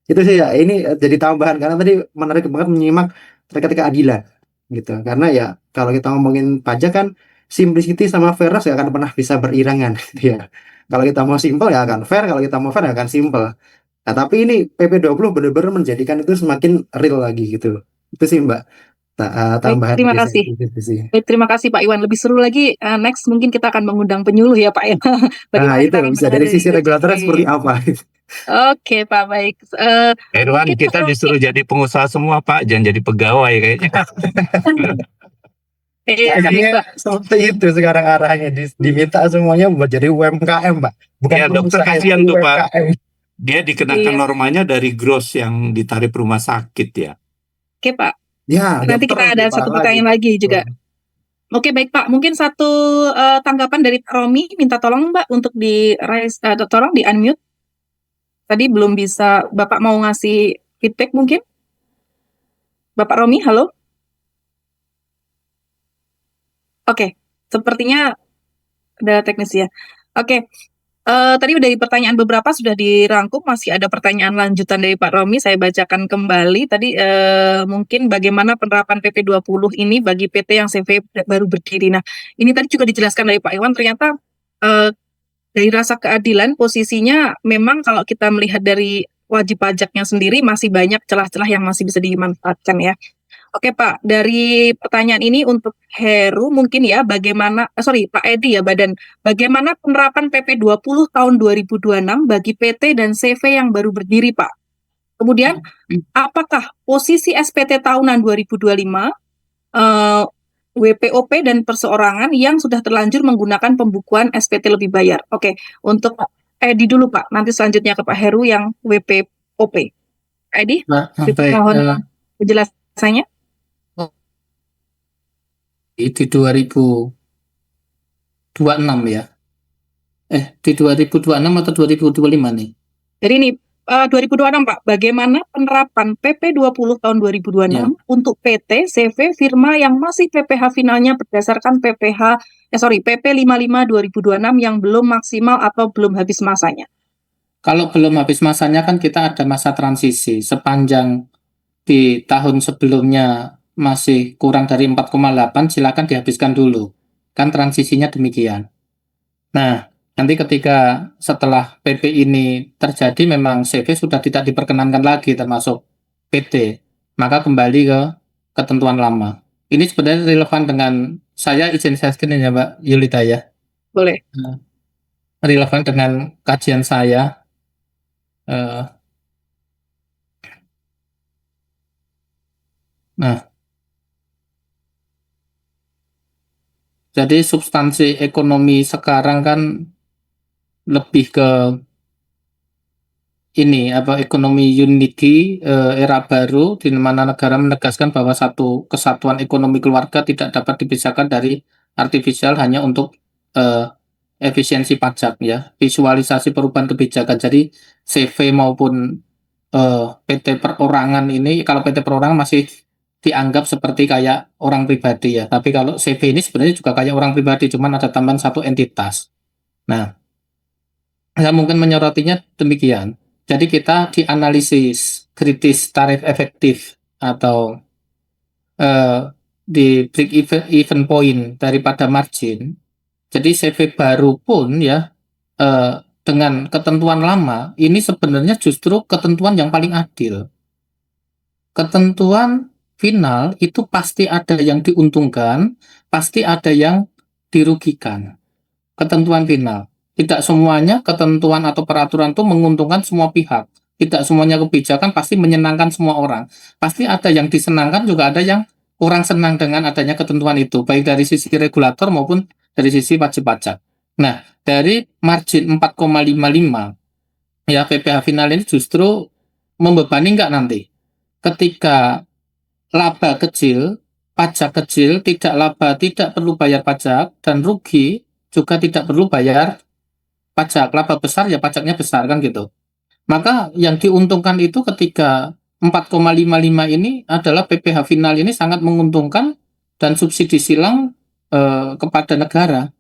Itu sih ya ini jadi tambahan karena tadi menarik banget menyimak terkait keadilan gitu. Karena ya kalau kita ngomongin pajak kan simplicity sama fairness gak akan pernah bisa berirangan gitu ya. Kalau kita mau simple ya akan fair, kalau kita mau fair ya akan simple. Nah, tapi ini PP20 benar-benar menjadikan itu semakin real lagi gitu. Itu sih Mbak, Baik, tambahan terima dari saya kasih. gitu sih. Baik, terima kasih Pak Iwan. Lebih seru lagi, next mungkin kita akan mengundang penyuluh ya Pak ya. Nah, Bagaimana itu cara bisa dari sisi menghadapi regulatornya seperti SP. apa? Oke Pak, baik. Irwan, Mungkin Pak kita Romi, disuruh jadi pengusaha semua, Pak. Jangan jadi pegawai kayaknya. iya sih Kayaknya Pak. seperti itu sekarang arahnya diminta semuanya buat jadi UMKM, Pak. Bukan Ya, dokter pengusaha kasihan tapi tuh, Pak. UMKM. Dia dikenakan Iya, normanya dari gross yang ditarik rumah sakit ya. oke Pak. Ya, Nanti dokter kita ada lebih satu parah lagi, pertanyaan Pak. lagi juga. Oke, baik Pak. Mungkin satu tanggapan dari Pak Romi, minta tolong Mbak untuk di raise, tolong di unmute. Tadi belum bisa, Bapak mau ngasih feedback mungkin? Bapak Romi, halo? Oke, sepertinya ada teknis ya. Oke, tadi dari pertanyaan beberapa sudah dirangkum, masih ada pertanyaan lanjutan dari Pak Romi, saya bacakan kembali. Tadi mungkin bagaimana penerapan PP20 ini bagi PT yang CV baru berdiri. Nah, ini tadi juga dijelaskan dari Pak Iwan, ternyata dari rasa keadilan posisinya memang kalau kita melihat dari wajib pajaknya sendiri masih banyak celah-celah yang masih bisa dimanfaatkan ya. Oke Pak, dari pertanyaan ini untuk Heru mungkin ya bagaimana, Pak Edi ya bagaimana penerapan PP20 tahun 2026 bagi PT dan CV yang baru berdiri Pak? Kemudian apakah posisi SPT tahunan 2025 WPOP dan perseorangan yang sudah terlanjur menggunakan pembukuan SPT lebih bayar. Oke, untuk Pak Edi dulu Pak, nanti selanjutnya ke Pak Heru yang WPOP. Pak Edi, Nah, baik, mohon penjelasannya. di 2026 ya. Di 2026 atau 2025 nih? Jadi ini 2026 Pak, bagaimana penerapan PP 20 tahun 2026 untuk PT, CV, firma yang masih PPh finalnya berdasarkan PP 55 2026 yang belum maksimal atau belum habis masanya? Kalau belum habis masanya kan kita ada masa transisi. Sepanjang di tahun sebelumnya masih kurang dari 4,8, silakan dihabiskan dulu. Kan transisinya demikian. Nah, nanti ketika setelah PP ini terjadi memang CV sudah tidak diperkenankan lagi termasuk PT, maka kembali ke ketentuan lama. Ini sebenarnya relevan dengan saya izin saya screen ya Mbak Yulita ya. Boleh. Relevan dengan kajian saya. Nah, jadi substansi ekonomi sekarang kan lebih ke ini ekonomi unity, era baru di mana negara menegaskan bahwa satu kesatuan ekonomi keluarga tidak dapat dipisahkan dari artifisial hanya untuk efisiensi pajak ya, visualisasi perubahan kebijakan. Jadi CV maupun PT perorangan ini, kalau PT perorangan masih dianggap seperti kayak orang pribadi ya, tapi kalau CV ini sebenarnya juga kayak orang pribadi, cuman ada tambahan satu entitas. Nah, saya mungkin menyorotinya demikian. Jadi kita dianalisis kritis tarif efektif atau di break even point daripada margin. Jadi CV baru pun ya dengan ketentuan lama ini sebenarnya justru ketentuan yang paling adil. Ketentuan final itu pasti ada yang diuntungkan, pasti ada yang dirugikan. Ketentuan final. Tidak semuanya ketentuan atau peraturan itu menguntungkan semua pihak. Tidak semuanya kebijakan pasti menyenangkan semua orang. Pasti ada yang disenangkan, juga ada yang kurang senang dengan adanya ketentuan itu, baik dari sisi regulator maupun dari sisi wajib pajak. Nah, dari margin 4,55 ya PPh final ini justru membebani nggak nanti? Ketika laba kecil, pajak kecil, tidak laba tidak perlu bayar pajak, dan rugi juga tidak perlu bayar pajak. Laba besar ya pajaknya besar kan gitu. Maka yang diuntungkan itu ketika 4,55 ini adalah PPh final ini sangat menguntungkan dan subsidi silang kepada negara.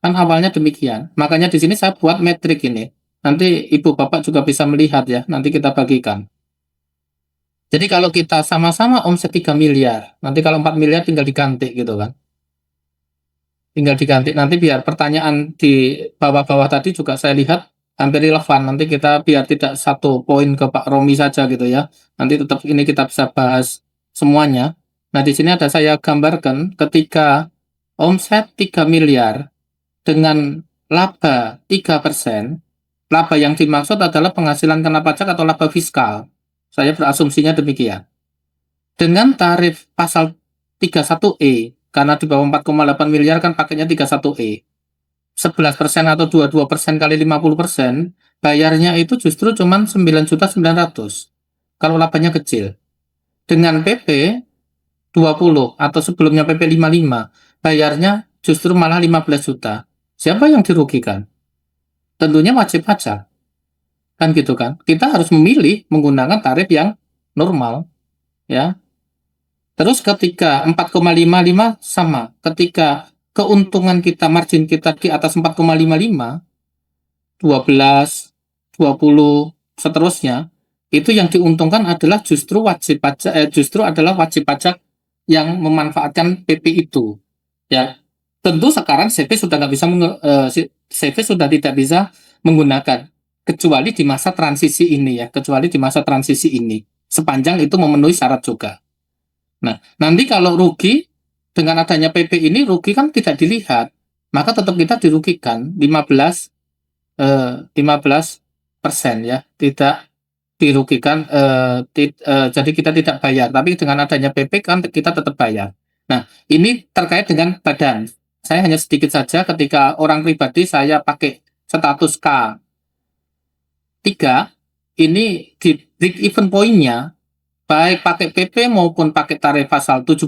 Kan awalnya demikian. Makanya di sini saya buat metrik ini. Nanti Ibu Bapak juga bisa melihat ya, nanti kita bagikan. Jadi kalau kita sama-sama omset 3 miliar, nanti kalau 4 miliar tinggal diganti gitu kan. Tinggal diganti, nanti biar pertanyaan di bawah-bawah tadi juga saya lihat hampir relevan. Nanti kita biar tidak satu poin ke Pak Romi saja gitu ya. Nanti tetap ini kita bisa bahas semuanya. Nah di sini ada saya gambarkan ketika omset 3 miliar dengan laba 3%, laba yang dimaksud adalah penghasilan kena pajak atau laba fiskal. Saya berasumsinya demikian. Dengan tarif pasal 31E, karena di bawah 4,8 miliar kan paketnya 31E, 11% atau 22% kali 50%, bayarnya itu justru cuma 9.900.000 kalau labanya kecil. Dengan PP 20 atau sebelumnya PP 55, bayarnya justru malah 15 juta. Siapa yang dirugikan? Tentunya wajib pajak. Kan gitu kan? Kita harus memilih menggunakan tarif yang normal, ya. Terus ketika 4,55 sama, ketika keuntungan kita, margin kita di atas 4,55, 12, 20, seterusnya, itu yang diuntungkan adalah justru wajib pajak, justru adalah wajib pajak yang memanfaatkan PP itu. Ya, tentu sekarang CV sudah nggak bisa, CV sudah tidak bisa menggunakan kecuali di masa transisi ini ya, kecuali di masa transisi ini, sepanjang itu memenuhi syarat juga. Nah, nanti kalau rugi dengan adanya PP ini, rugi kan tidak dilihat, maka tetap kita dirugikan 15% ya, tidak dirugikan, jadi kita tidak bayar, tapi dengan adanya PP kan kita tetap bayar. Nah, ini terkait dengan badan. Saya hanya sedikit saja ketika orang pribadi saya pakai status K3, ini di break even point-nya baik pakai PP maupun pakai tarif pasal 17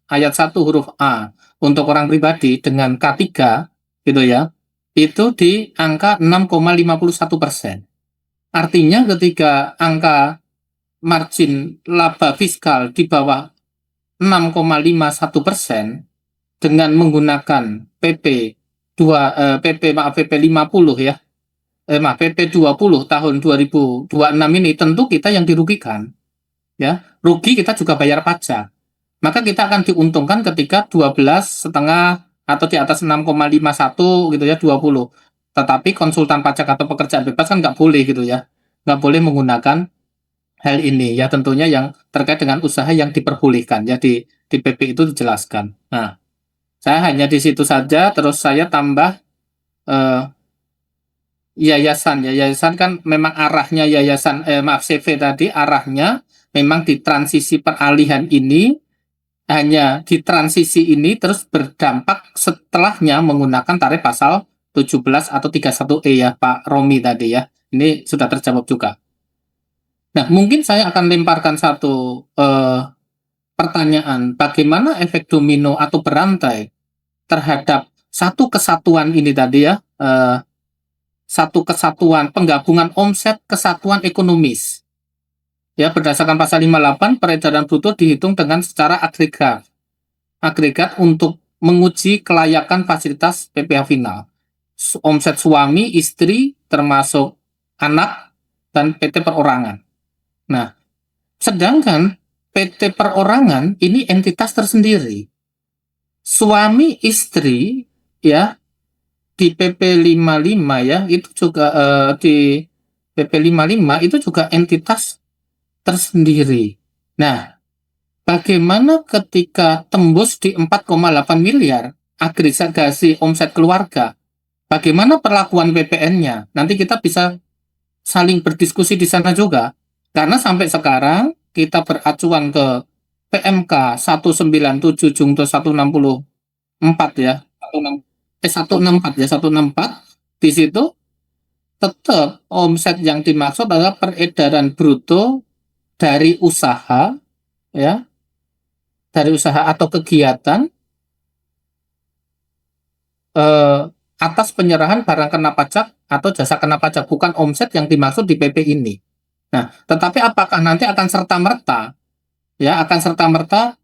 ayat 1 huruf A untuk orang pribadi dengan K3 gitu ya, itu di angka 6,51%. Artinya ketika angka margin laba fiskal di bawah 6,51% dengan menggunakan PP 50 ya, PP 20 tahun 2026 ini, tentu kita yang dirugikan. Ya, rugi kita juga bayar pajak. Maka kita akan diuntungkan ketika 12,5 atau di atas 6,51 gitu ya, 20. Tetapi konsultan pajak atau pekerjaan bebas kan nggak boleh gitu ya. Nggak boleh menggunakan hal ini ya, tentunya yang terkait dengan usaha yang diperbolehkan ya, di PP itu dijelaskan. Nah, saya hanya di situ saja, terus saya tambah yayasan ya. Yayasan kan memang arahnya yayasan CV tadi arahnya memang di transisi peralihan ini, hanya di transisi ini terus berdampak setelahnya menggunakan tarif pasal 17 atau 31E ya Pak Romi tadi ya. Ini sudah terjawab juga. Nah, mungkin saya akan lemparkan satu pertanyaan, bagaimana efek domino atau berantai terhadap satu kesatuan ini tadi ya, satu kesatuan penggabungan omset kesatuan ekonomis. Ya, berdasarkan pasal 58 peredaran bruto dihitung dengan secara agregat. Agregat untuk menguji kelayakan fasilitas PPh final. Omset suami, istri, termasuk anak, dan PT perorangan. Nah, sedangkan PT perorangan ini entitas tersendiri. Suami istri ya di PP 55 ya, itu juga di PP 55 itu juga entitas tersendiri. Nah, bagaimana ketika tembus di 4,8 miliar agregasi omset keluarga? Bagaimana perlakuan PPN-nya? Nanti kita bisa saling berdiskusi di sana juga. Karena sampai sekarang kita beracuan ke PMK 197 Jungto 164 ya. 164 ya, 164. Di situ tetap omset yang dimaksud adalah peredaran bruto dari usaha ya, dari usaha atau kegiatan atas penyerahan barang kena pajak atau jasa kena pajak, bukan omset yang dimaksud di PP ini. Nah, tetapi apakah nanti akan serta-merta ya, akan serta-merta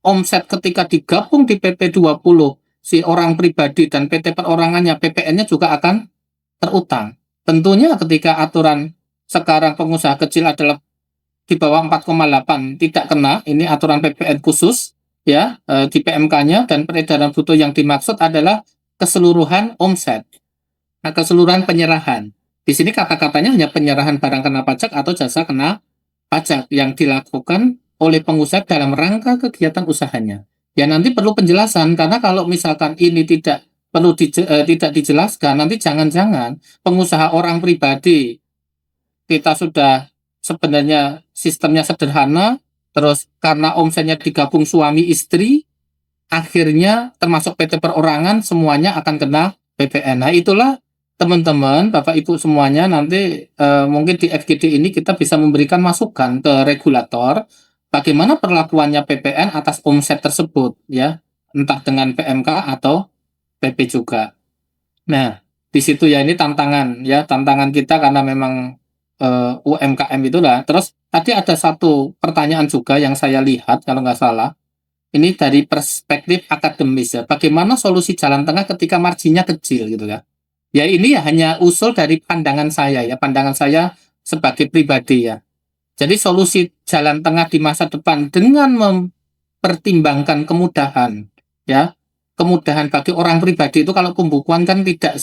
omset ketika digabung di PP 20 si orang pribadi dan PT perorangannya, PPN-nya juga akan terutang. Tentunya ketika aturan sekarang pengusaha kecil adalah di bawah 4,8 tidak kena, ini aturan PPN khusus ya, di PMK-nya, dan peredaran bruto yang dimaksud adalah keseluruhan omset. Nah, keseluruhan penyerahan. Di sini kata-katanya hanya penyerahan barang kena pajak atau jasa kena pajak yang dilakukan oleh pengusaha dalam rangka kegiatan usahanya. Ya, nanti perlu penjelasan, karena kalau misalkan ini tidak tidak dijelaskan, nanti jangan-jangan pengusaha orang pribadi kita sudah sebenarnya sistemnya sederhana, terus karena omsetnya digabung suami istri, akhirnya termasuk PT perorangan semuanya akan kena PPN. Nah, itulah teman-teman, Bapak Ibu semuanya, nanti mungkin di FGD ini kita bisa memberikan masukan ke regulator bagaimana perlakuannya PPN atas omset tersebut ya, entah dengan PMK atau PP juga. Nah, di situ ya, ini tantangan ya, tantangan kita karena memang UMKM itulah. Terus tadi ada satu pertanyaan juga yang saya lihat kalau nggak salah, ini dari perspektif akademis ya, bagaimana solusi jalan tengah ketika marginnya kecil gitu ya. Ya, ini ya hanya usul dari pandangan saya ya, pandangan saya sebagai pribadi ya. Jadi solusi jalan tengah di masa depan dengan mempertimbangkan kemudahan ya, kemudahan bagi orang pribadi itu, kalau pembukuan kan tidak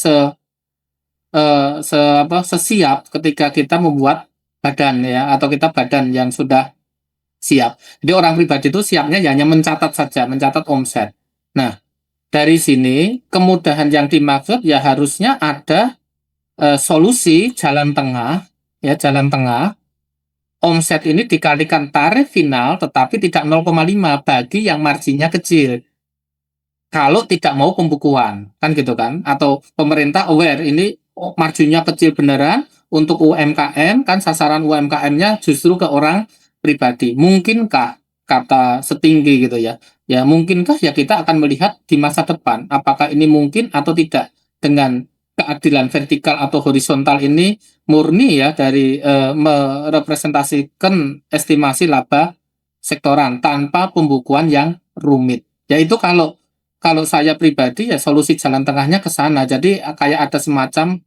sesiap ketika kita membuat badan ya, atau kita badan yang sudah siap. Jadi orang pribadi itu siapnya ya hanya mencatat saja, mencatat omset. Nah, dari sini kemudahan yang dimaksud ya harusnya ada solusi jalan tengah ya, jalan tengah omset ini dikalikan tarif final tetapi tidak 0,5 bagi yang marginnya kecil. Kalau tidak mau pembukuan, kan gitu kan? Atau pemerintah aware ini marginnya kecil beneran untuk UMKM, kan sasaran UMKM-nya justru ke orang pribadi. Mungkinkah kata setinggi gitu ya? Ya mungkinkah ya kita akan melihat di masa depan apakah ini mungkin atau tidak dengan keadilan vertikal atau horizontal ini murni ya dari merepresentasikan estimasi laba sektoran tanpa pembukuan yang rumit. Yaitu kalau saya pribadi ya solusi jalan tengahnya ke sana. Jadi kayak ada semacam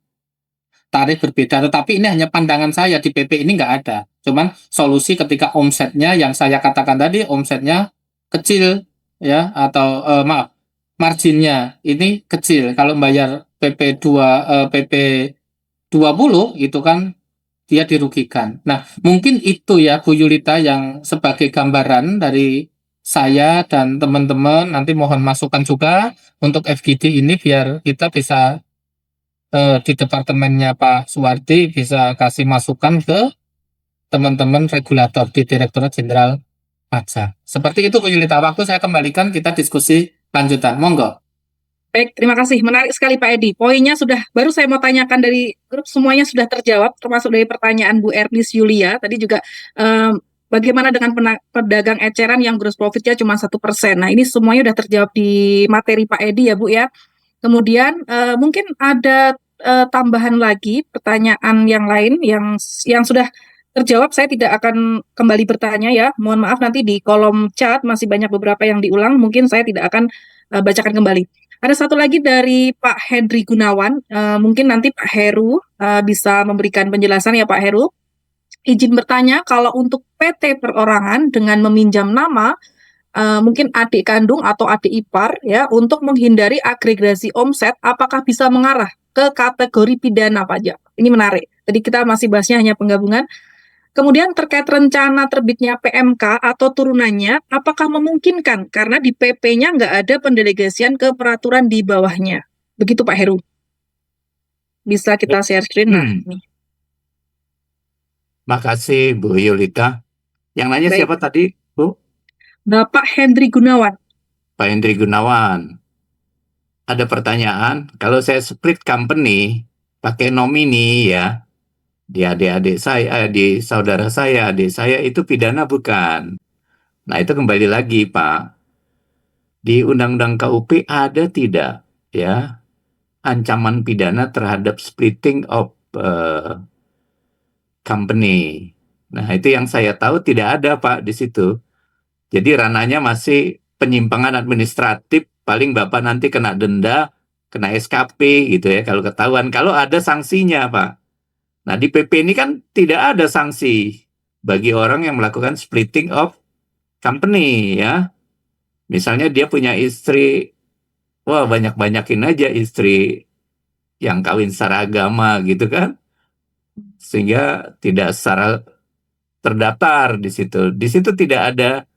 tarif berbeda. Tetapi ini hanya pandangan saya, di PP ini nggak ada. Cuman solusi ketika omsetnya yang saya katakan tadi omsetnya kecil ya atau maaf marginnya ini kecil. Kalau bayar PP 20 itu kan dia dirugikan. Nah, mungkin itu ya Bu Yulita yang sebagai gambaran dari saya dan teman-teman. Nanti mohon masukan juga untuk FGD ini biar kita bisa di departemennya Pak Suwardi bisa kasih masukan ke teman-teman regulator di Direktorat Jenderal Pajak. Seperti itu Bu Yulita. Waktu saya kembalikan kita diskusi lanjutan. Monggo. Baik, terima kasih. Menarik sekali Pak Edi. Poinnya baru saya mau tanyakan dari grup, semuanya sudah terjawab, termasuk dari pertanyaan Bu Erlis Yulia. Tadi juga bagaimana dengan pedagang eceran yang gross profitnya cuma 1%. Nah, ini semuanya sudah terjawab di materi Pak Edi ya Bu ya. Kemudian mungkin ada tambahan lagi pertanyaan yang lain yang sudah terjawab. Saya tidak akan kembali bertanya ya. Mohon maaf nanti di kolom chat masih banyak beberapa yang diulang. Mungkin saya tidak akan bacakan kembali. Ada satu lagi dari Pak Hendri Gunawan, mungkin nanti Pak Heru bisa memberikan penjelasan ya Pak Heru. Izin bertanya, kalau untuk PT perorangan dengan meminjam nama, mungkin adik kandung atau adik ipar ya, untuk menghindari agregasi omset, apakah bisa mengarah ke kategori pidana pajak? Ini menarik. Tadi kita masih bahasnya hanya penggabungan. Kemudian terkait rencana terbitnya PMK atau turunannya, apakah memungkinkan? Karena di PP-nya nggak ada pendelegasian ke peraturan di bawahnya. Begitu Pak Heru. Bisa kita share screen? Nah, ini. Makasih Bu Yulita. Yang nanya Baik. siapa tadi, Bu? Bapak Hendri Gunawan. Pak Hendri Gunawan. Ada pertanyaan, kalau saya split company pakai nomini ya, di adik-adik saya, di saudara saya, adik saya itu pidana bukan? Nah itu kembali lagi Pak, di Undang-Undang KUP ada tidak ya ancaman pidana terhadap splitting of company? Nah itu yang saya tahu tidak ada Pak di situ. Jadi ranahnya masih penyimpangan administratif, paling Bapak nanti kena denda, kena SKP gitu ya kalau ketahuan. Kalau ada sanksinya Pak. Nah di PP ini kan tidak ada sanksi bagi orang yang melakukan splitting of company ya. Misalnya dia punya istri, wah banyak-banyakin aja istri yang kawin secara agama gitu kan. Sehingga tidak secara terdaftar di situ. Di situ tidak ada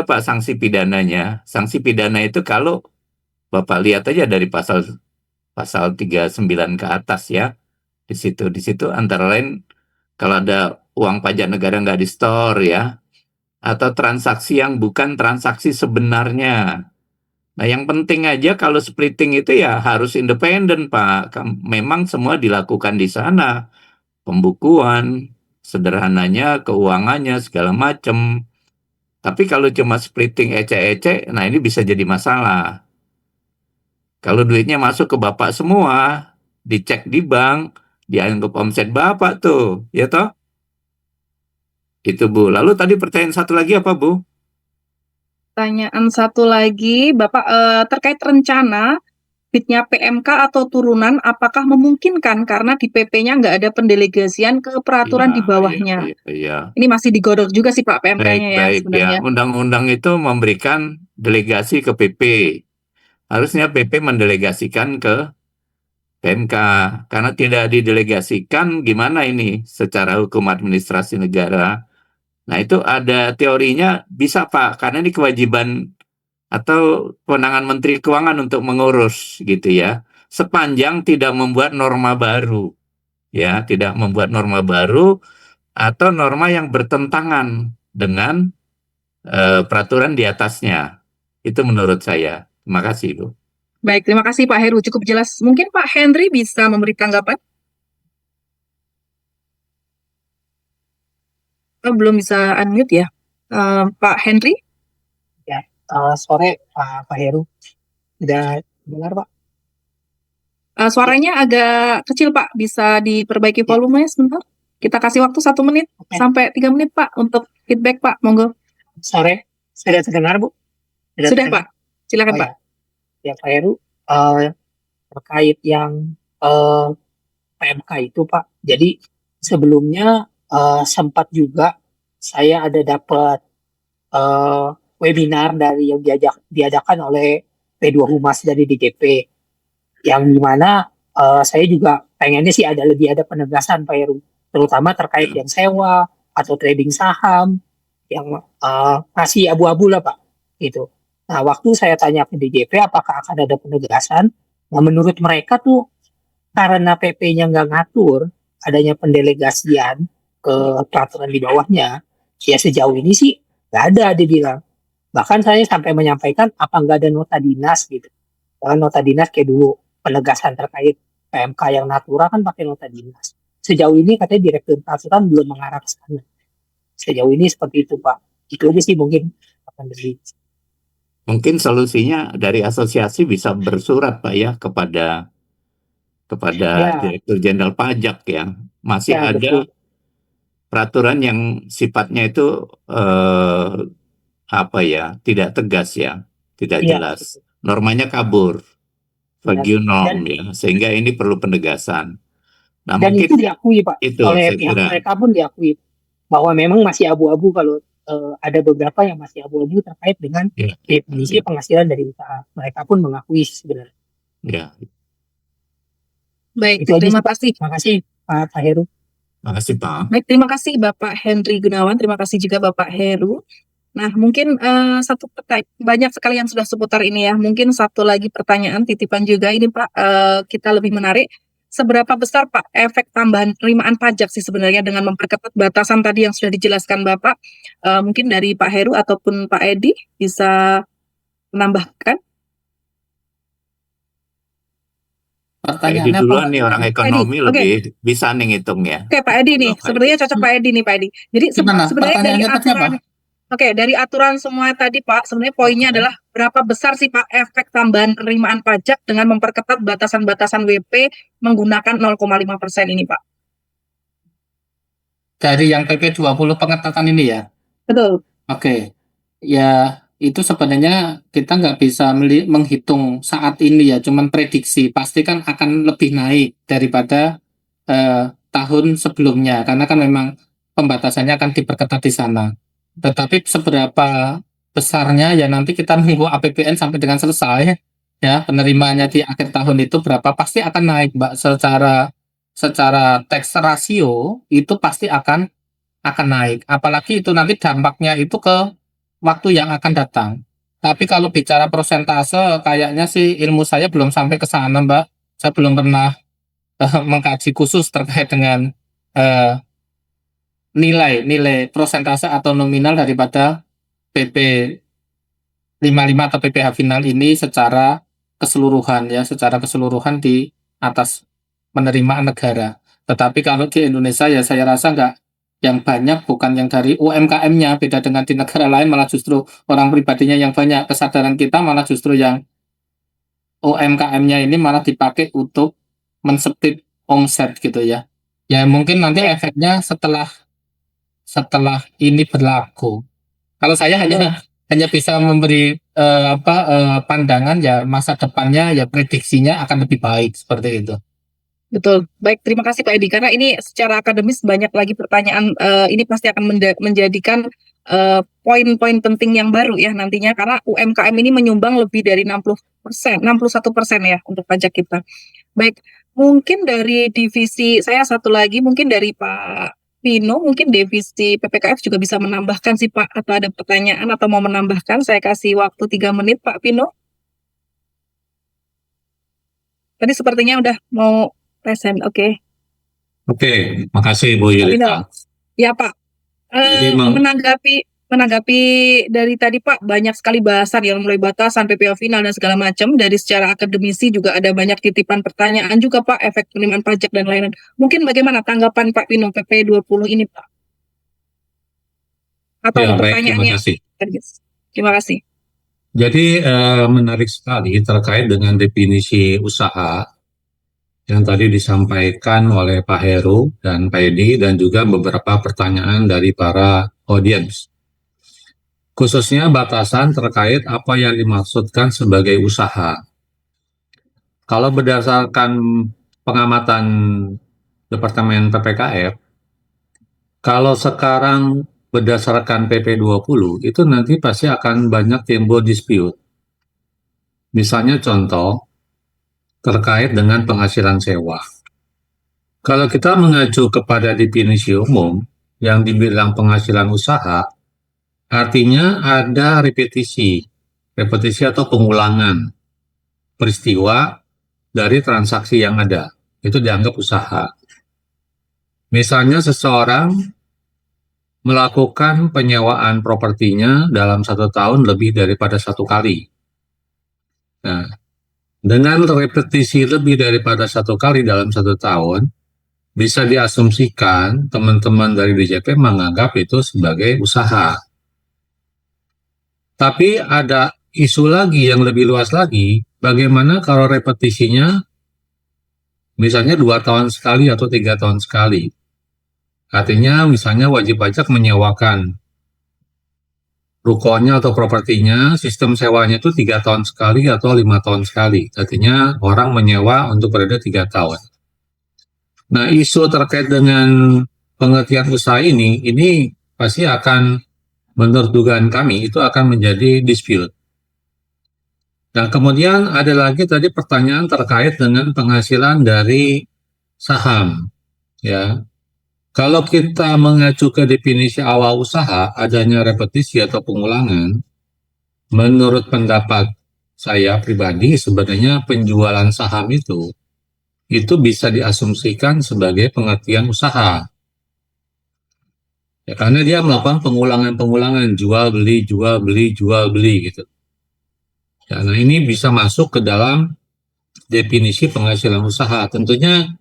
Pak sanksi pidananya. Sanksi pidana itu kalau Bapak lihat aja dari pasal 39 ke atas ya. Di situ antara lain kalau ada uang pajak negara nggak di-store ya, atau transaksi yang bukan transaksi sebenarnya. Nah, yang penting aja kalau splitting itu ya harus independen, Pak. Memang semua dilakukan di sana. Pembukuan, sederhananya, keuangannya, segala macam. Tapi kalau cuma splitting ecek-ecek, nah ini bisa jadi masalah. Kalau duitnya masuk ke Bapak semua, dicek di bank, dianggap omset Bapak tuh, ya toh? Itu Bu. Lalu tadi pertanyaan satu lagi apa Bu? Pertanyaan satu lagi, Bapak, terkait rencana bitnya PMK atau turunan, apakah memungkinkan karena di PP-nya nggak ada pendelegasian ke peraturan di bawahnya? Iya. Ini masih digodok juga sih Pak PMK-nya ya Baik, sebenarnya. ya. Undang-undang itu memberikan delegasi ke PP. Harusnya PP mendelegasikan ke PMK. Karena tidak didelegasikan, gimana ini secara hukum administrasi negara? Nah, itu ada teorinya bisa Pak, karena ini kewajiban atau kewenangan Menteri Keuangan untuk mengurus gitu ya. Sepanjang tidak membuat norma baru. Ya, tidak membuat norma baru, atau norma yang bertentangan dengan peraturan di atasnya. Itu menurut saya. Terima kasih, Bu. Baik, terima kasih Pak Heru, cukup jelas. Mungkin Pak Henry bisa memberi tanggapan? Oh, belum bisa unmute ya. Pak Henry? Ya, sore Pak Heru. Udah dengar Pak? Suaranya agak kecil Pak, bisa diperbaiki volumenya sebentar? Kita kasih waktu 1 menit Oke. sampai 3 menit Pak untuk feedback Pak, monggo. Sore, sudah terdengar Bu? Sudah terdengar? Pak, silakan Oh, Pak. Ya Pak Heru, terkait yang PMK itu Pak. Jadi sebelumnya sempat juga saya ada dapat webinar dari yang diadakan oleh P2 Humas dari DJP, yang dimana saya juga pengennya sih lebih ada penegasan Pak Heru, terutama terkait yang sewa atau trading saham yang masih abu-abu lah Pak, gitu. Nah, waktu saya tanya ke DJP apakah akan ada penegasan, nah menurut mereka tuh karena PP-nya nggak ngatur adanya pendelegasian ke peraturan di bawahnya, ya sejauh ini sih nggak ada, dia bilang. Bahkan saya sampai menyampaikan apa nggak ada nota dinas gitu. Karena nota dinas kayak dulu penegasan terkait PMK yang natura kan pakai nota dinas. Sejauh ini katanya Direktur Peraturan belum mengarah ke sana. Sejauh ini seperti itu Pak. Itu aja sih mungkin akan dari. Mungkin solusinya dari asosiasi bisa bersurat Pak ya kepada Ya. Direktur Jenderal Pajak ya. Masih Ya, ada betul. peraturan yang sifatnya itu tidak tegas ya, tidak Iya, jelas. Normanya kabur, vague norm Dan- ya, sehingga ini perlu penegasan. Nah, Dan mungkin itu diakui Pak itu oleh saya pihak kira. mereka pun diakui bahwa memang masih abu-abu kalau ada beberapa yang masih abu-abu terkait dengan Ya. definisi penghasilan dari usaha. Mereka pun mengakui sebenarnya. Ya, Baik, Itu aja terima sih, Pak. kasih. Terima kasih Pak Heru. makasih Pak. Baik, terima kasih Bapak Henry Gunawan, terima kasih juga Bapak Heru. Nah, mungkin banyak sekali yang sudah seputar ini ya. Mungkin satu lagi pertanyaan titipan juga ini Pak, kita lebih menarik. Seberapa besar Pak efek tambahan penerimaan pajak sih sebenarnya dengan memperketat batasan tadi yang sudah dijelaskan Bapak? Mungkin dari Pak Heru ataupun Pak Edi bisa menambahkan. Edi duluan nih, orang ekonomi Edi, lebih bisa nih ngitung ya. Oke, Pak Edi nih, sebenarnya cocok Pak Edi nih Pak Edi. Jadi Gimana? sebenarnya dari Pertanyaannya tadi apa? Oke, dari aturan semua tadi Pak, sebenarnya poinnya adalah berapa besar sih Pak efek tambahan penerimaan pajak dengan memperketat batasan-batasan WP menggunakan 0,5% ini Pak? Dari yang PP 20 pengetatan ini ya? Betul. Oke, ya itu sebenarnya kita nggak bisa menghitung saat ini ya, cuman prediksi. Pasti kan akan lebih naik daripada tahun sebelumnya, karena kan memang pembatasannya akan diperketat di sana. Tetapi seberapa besarnya ya nanti kita nunggu APBN sampai dengan selesai ya, penerimaannya di akhir tahun itu berapa, pasti akan naik Mbak, secara tax ratio itu pasti akan naik, apalagi itu nanti dampaknya itu ke waktu yang akan datang. Tapi kalau bicara persentase kayaknya sih ilmu saya belum sampai ke sana Mbak, saya belum pernah mengkaji khusus terkait dengan nilai persentase atau nominal daripada PP 55 atau PPh final ini secara keseluruhan ya, secara keseluruhan di atas penerimaan negara. Tetapi kalau di Indonesia ya saya rasa nggak, yang banyak bukan yang dari UMKM-nya, beda dengan di negara lain malah justru orang pribadinya yang banyak. Kesadaran kita malah justru yang UMKM-nya ini malah dipakai untuk mensplit omset gitu ya. Ya mungkin nanti efeknya setelah ini berlaku. Kalau saya hanya bisa memberi pandangan ya, masa depannya ya prediksinya akan lebih baik seperti itu. Betul. Baik, terima kasih Pak Edi. Karena ini secara akademis banyak lagi pertanyaan, ini pasti akan menjadikan poin-poin penting yang baru ya nantinya. Karena UMKM ini menyumbang lebih dari 60%, 61% ya untuk pajak kita. Baik, mungkin dari divisi saya satu lagi, mungkin dari Pak Pino, mungkin divisi PPKF juga bisa menambahkan sih Pak, atau ada pertanyaan atau mau menambahkan, saya kasih waktu 3 menit Pak Pino. Tadi sepertinya udah mau present, oke. Oke, makasih Bu Pak Pino. Yulita. Ya Pak, Jadi meng- menanggapi dari tadi Pak, banyak sekali bahasan yang mulai batasan PPO final dan segala macam. Dari secara akademisi juga ada banyak titipan pertanyaan juga Pak, efek penerimaan pajak dan lain-lain. Mungkin bagaimana tanggapan Pak Pino PP 20 ini Pak? Atau ya baik, terima pertanyaannya? kasih. Terima kasih. Jadi menarik sekali terkait dengan definisi usaha yang tadi disampaikan oleh Pak Heru dan Pak Edi dan juga beberapa pertanyaan dari para audiens. Khususnya batasan terkait apa yang dimaksudkan sebagai usaha. Kalau berdasarkan pengamatan Departemen PPKF, kalau sekarang berdasarkan PP 20, itu nanti pasti akan banyak timbul dispute. Misalnya contoh, terkait dengan penghasilan sewa. Kalau kita mengacu kepada definisi umum yang dibilang penghasilan usaha, artinya ada repetisi atau pengulangan peristiwa dari transaksi yang ada. Itu dianggap usaha. Misalnya seseorang melakukan penyewaan propertinya dalam 1 tahun lebih daripada 1 kali. Nah, dengan repetisi lebih daripada 1 kali dalam 1 tahun, bisa diasumsikan teman-teman dari DJP menganggap itu sebagai usaha. Tapi ada isu lagi yang lebih luas lagi, bagaimana kalau repetisinya misalnya 2 tahun sekali atau 3 tahun sekali. Artinya misalnya wajib pajak menyewakan rukonya atau propertinya, sistem sewanya itu 3 tahun sekali atau 5 tahun sekali. Artinya orang menyewa untuk periode 3 tahun. Nah, isu terkait dengan pengertian usaha ini pasti akan, menurut dugaan kami, itu akan menjadi dispute. Dan kemudian ada lagi tadi pertanyaan terkait dengan penghasilan dari saham. Ya, kalau kita mengacu ke definisi awal usaha, adanya repetisi atau pengulangan, menurut pendapat saya pribadi, sebenarnya penjualan saham itu bisa diasumsikan sebagai pengertian usaha. Ya, karena dia melakukan pengulangan-pengulangan, jual beli gitu. Ya, nah ini bisa masuk ke dalam definisi penghasilan usaha. Tentunya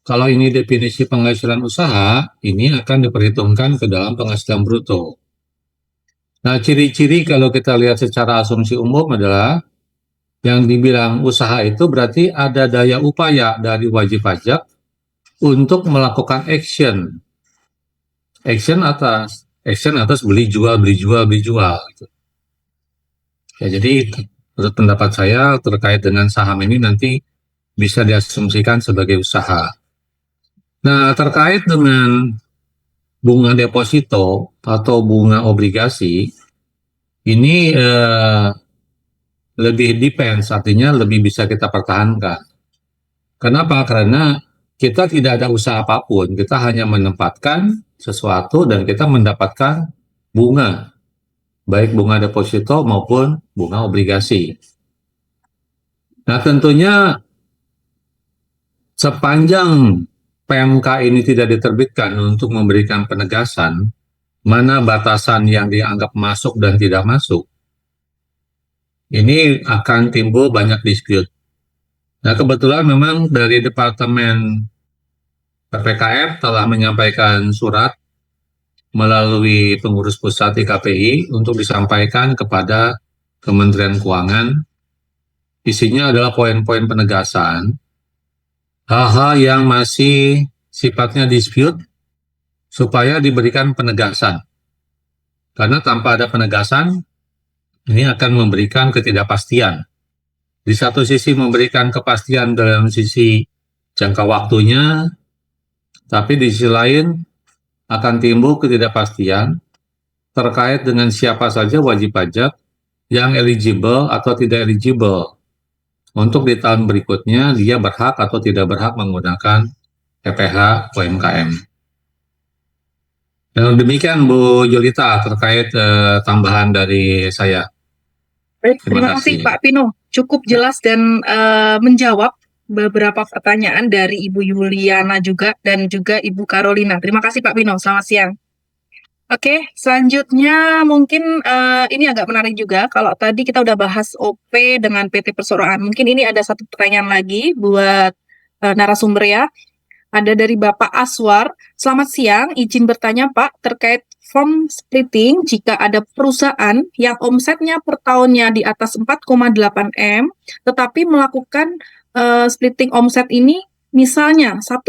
kalau ini definisi penghasilan usaha, ini akan diperhitungkan ke dalam penghasilan bruto. Nah, ciri-ciri kalau kita lihat secara asumsi umum adalah yang dibilang usaha itu berarti ada daya upaya dari wajib pajak untuk melakukan action atas beli jual gitu. Ya, jadi menurut pendapat saya terkait dengan saham ini nanti bisa diasumsikan sebagai usaha. Nah, terkait dengan bunga deposito atau bunga obligasi ini lebih depends, artinya lebih bisa kita pertahankan. Kenapa? Karena kita tidak ada usaha apapun, kita hanya menempatkan sesuatu dan kita mendapatkan bunga, baik bunga deposito maupun bunga obligasi. Nah, tentunya sepanjang PMK ini tidak diterbitkan untuk memberikan penegasan mana batasan yang dianggap masuk dan tidak masuk, ini akan timbul banyak dispute. Nah, kebetulan memang dari Departemen PPKF telah menyampaikan surat melalui pengurus pusat IKPI untuk disampaikan kepada Kementerian Keuangan. Isinya adalah poin-poin penegasan, hal-hal yang masih sifatnya dispute, supaya diberikan penegasan. Karena tanpa ada penegasan, ini akan memberikan ketidakpastian. Di satu sisi memberikan kepastian dalam sisi jangka waktunya, tapi di sisi lain akan timbul ketidakpastian terkait dengan siapa saja wajib pajak yang eligible atau tidak eligible. Untuk di tahun berikutnya dia berhak atau tidak berhak menggunakan PPh UMKM. Dan demikian Bu Julita terkait tambahan dari saya. Baik, terima kasih Pak Pino. Cukup jelas dan menjawab beberapa pertanyaan dari Ibu Yuliana juga dan juga Ibu Carolina. Terima kasih Pak Pino. Selamat siang. Oke, selanjutnya mungkin ini agak menarik juga. Kalau tadi kita udah bahas OP dengan PT Perseroan, mungkin ini ada satu pertanyaan lagi buat narasumber ya. Ada dari Bapak Aswar. Selamat siang, izin bertanya Pak terkait firm splitting jika ada perusahaan yang omsetnya per tahunnya di atas 4,8 M, tetapi melakukan splitting omset ini misalnya 1,5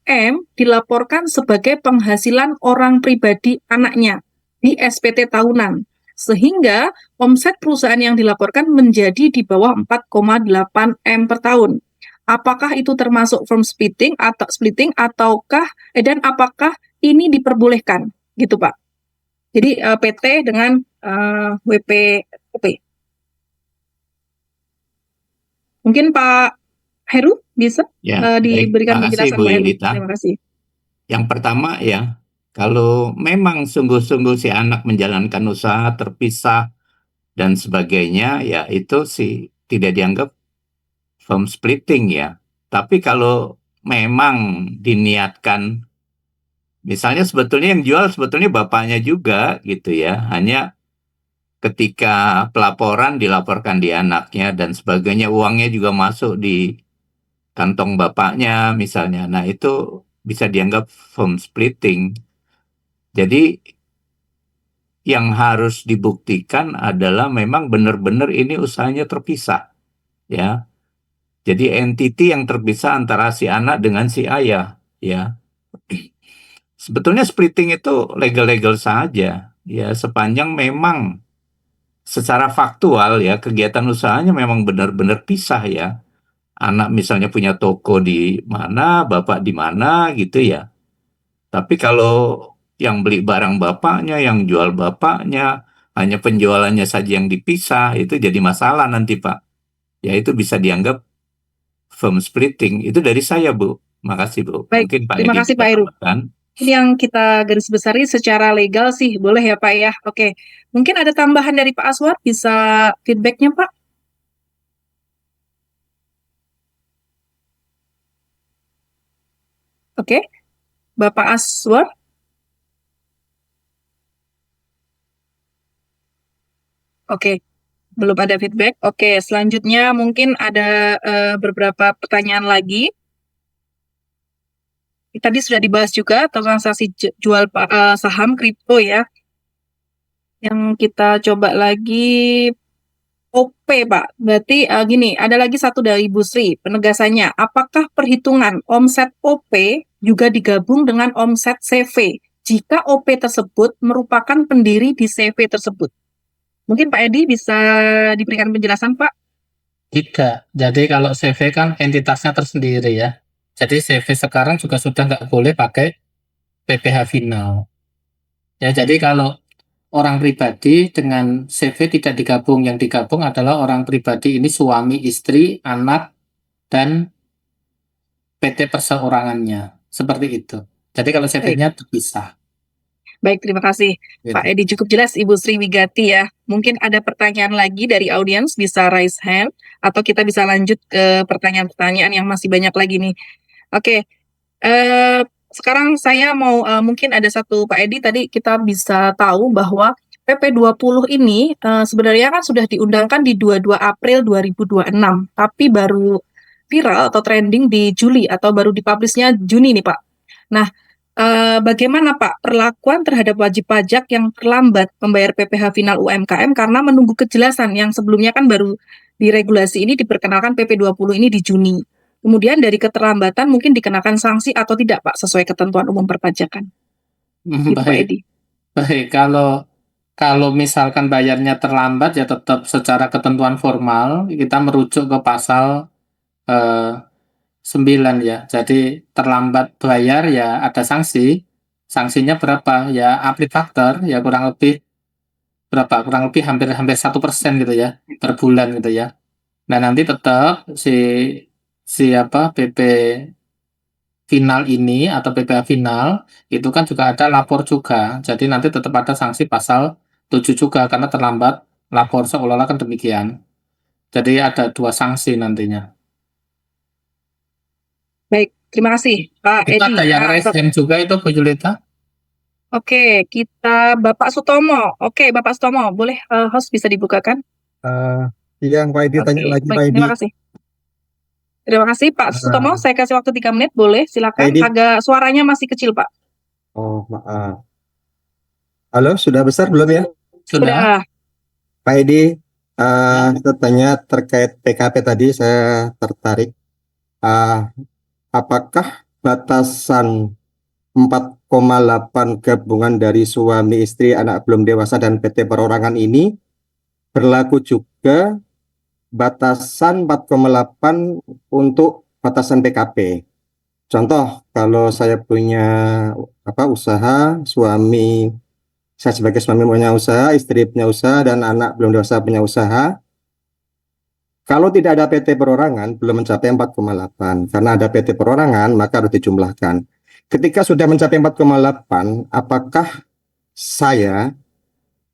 M dilaporkan sebagai penghasilan orang pribadi anaknya di SPT tahunan. Sehingga omset perusahaan yang dilaporkan menjadi di bawah 4,8 M per tahun. Apakah itu termasuk firm splitting ataukah dan apakah ini diperbolehkan gitu Pak? Jadi PT dengan WPOP. Mungkin Pak Heru bisa Ya, baik. diberikan Makasih penjelasan Bu Pak Heru. Yulita. Terima kasih. Yang pertama ya, kalau memang sungguh-sungguh si anak menjalankan usaha terpisah dan sebagainya, ya itu sih tidak dianggap firm splitting ya. Tapi kalau memang diniatkan, misalnya sebetulnya yang jual sebetulnya bapaknya juga gitu ya, hanya ketika pelaporan dilaporkan di anaknya dan sebagainya, uangnya juga masuk di kantong bapaknya misalnya. Nah, itu bisa dianggap firm splitting. Jadi yang harus dibuktikan adalah memang benar-benar ini usahanya terpisah, ya. Jadi entity yang terpisah antara si anak dengan si ayah, ya. Sebetulnya splitting itu legal-legal saja, ya, sepanjang memang secara faktual ya kegiatan usahanya memang benar-benar pisah ya. Anak misalnya punya toko di mana, bapak di mana gitu ya. Tapi kalau yang beli barang bapaknya, yang jual bapaknya, hanya penjualannya saja yang dipisah, itu jadi masalah nanti Pak. Ya itu bisa dianggap firm splitting. Itu dari saya Bu. Makasih Bu. Baik, Mungkin Pak terima Edi kasih bisa Pak Heru. tambahkan. Ini yang kita garis besari secara legal sih boleh ya Pak ya. Oke, mungkin ada tambahan dari Pak Aswar, bisa feedbacknya Pak? Oke, Bapak Aswar. Oke, belum ada feedback. Oke, selanjutnya mungkin ada beberapa pertanyaan lagi. Tadi sudah dibahas juga transaksi jual saham kripto ya. Yang kita coba lagi OP Pak. Berarti gini, ada lagi satu dari Bu Sri. Penegasannya, apakah perhitungan omset OP juga digabung dengan omset CV jika OP tersebut merupakan pendiri di CV tersebut? Mungkin Pak Edi bisa diberikan penjelasan Pak? Tidak. Jadi kalau CV kan entitasnya tersendiri ya. Jadi CV sekarang juga sudah nggak boleh pakai PPh final. Ya, jadi kalau orang pribadi dengan CV tidak digabung, yang digabung adalah orang pribadi ini suami, istri, anak, dan PT perseorangannya. Seperti itu. Jadi kalau Baik, CV-nya terpisah. baik, terima kasih Pak Gitu. Edi. Cukup jelas Ibu Sri Wigati ya. Mungkin ada pertanyaan lagi dari audiens, bisa raise hand, atau kita bisa lanjut ke pertanyaan-pertanyaan yang masih banyak lagi nih. Oke, sekarang saya mau mungkin ada satu Pak Edi, tadi kita bisa tahu bahwa PP 20 ini sebenarnya kan sudah diundangkan di 22 April 2026, tapi baru viral atau trending di Juli atau baru dipublishnya Juni nih Pak. Nah, bagaimana Pak perlakuan terhadap wajib pajak yang terlambat membayar PPh final UMKM karena menunggu kejelasan yang sebelumnya kan baru di regulasi ini diperkenalkan PP 20 ini di Juni. Kemudian dari keterlambatan mungkin dikenakan sanksi atau tidak Pak sesuai ketentuan umum perpajakan. Gitu Pak Baik, Edi. baik. Kalau misalkan bayarnya terlambat ya tetap secara ketentuan formal kita merujuk ke pasal 9 ya. Jadi terlambat bayar ya ada sanksi. Sanksinya berapa? Ya aplit faktor ya kurang lebih berapa? Kurang lebih hampir 1% gitu ya per bulan gitu ya. Nah nanti tetap siapa PP final ini atau PPh final itu kan juga ada lapor juga. Jadi nanti tetap ada sanksi pasal 7 juga karena terlambat lapor seolah-olah kan demikian. Jadi ada 2 sanksi nantinya. Baik, terima kasih Pak Itu Edi. ada yang raise hand juga itu Bu Julita. Oke, kita Bapak Sutomo. Oke, Bapak Sutomo, boleh host bisa dibukakan? Yang Pak Edi tanya Oke, lagi Pak baik, Edi. terima kasih. Terima kasih Pak Sutomo, saya kasih waktu 3 menit, boleh Pak silakan. Edi. Agak suaranya masih kecil Pak. Oh, maaf. Halo, sudah besar belum ya? Sudah. Pak Edi, Ya. saya tanya terkait PKP tadi, saya tertarik. Apakah batasan 4,8 gabungan dari suami istri, anak belum dewasa, dan PT perorangan ini berlaku juga batasan 4,8 untuk batasan PKP? Contoh, kalau saya punya usaha, saya sebagai suami punya usaha, istri punya usaha, dan anak belum dewasa punya usaha. Kalau tidak ada PT perorangan, belum mencapai 4,8. Karena ada PT perorangan, maka harus dijumlahkan. Ketika sudah mencapai 4,8, apakah saya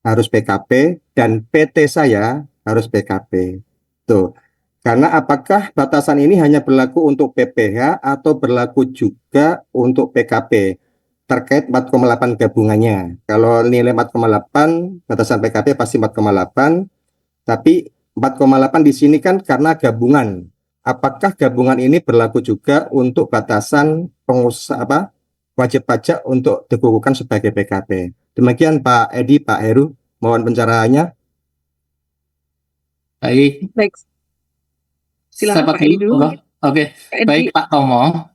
harus PKP dan PT saya harus PKP? Tuh. Karena apakah batasan ini hanya berlaku untuk PPH atau berlaku juga untuk PKP? Terkait 4,8 gabungannya. Kalau nilai 4,8, batasan PKP pasti 4,8, tapi 4,8 di sini kan karena gabungan. Apakah gabungan ini berlaku juga untuk batasan pengusaha wajib pajak untuk dikukuhkan sebagai PKP? Demikian Pak Edi, Pak Heru, mohon pencerahannya. Baik. Baik, silakan Siapa Pak Edi dulu. Oke, Pak Edi. baik Pak Tomo,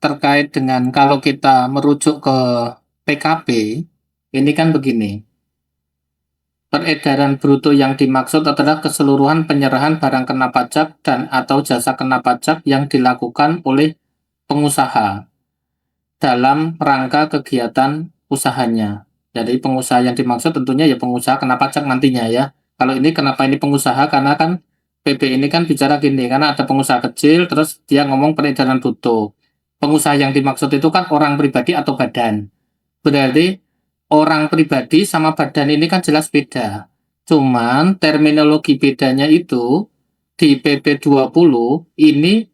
terkait dengan kalau kita merujuk ke PKP, ini kan begini. Peredaran bruto yang dimaksud adalah keseluruhan penyerahan barang kena pajak dan atau jasa kena pajak yang dilakukan oleh pengusaha dalam rangka kegiatan usahanya. Jadi pengusaha yang dimaksud tentunya ya pengusaha kena pajak nantinya ya. Kalau ini kenapa ini pengusaha? Karena kan PP ini kan bicara gini, karena ada pengusaha kecil, terus dia ngomong peredaran bruto. Pengusaha yang dimaksud itu kan orang pribadi atau badan. Berarti orang pribadi sama badan ini kan jelas beda. Cuman terminologi bedanya itu di PP 20 ini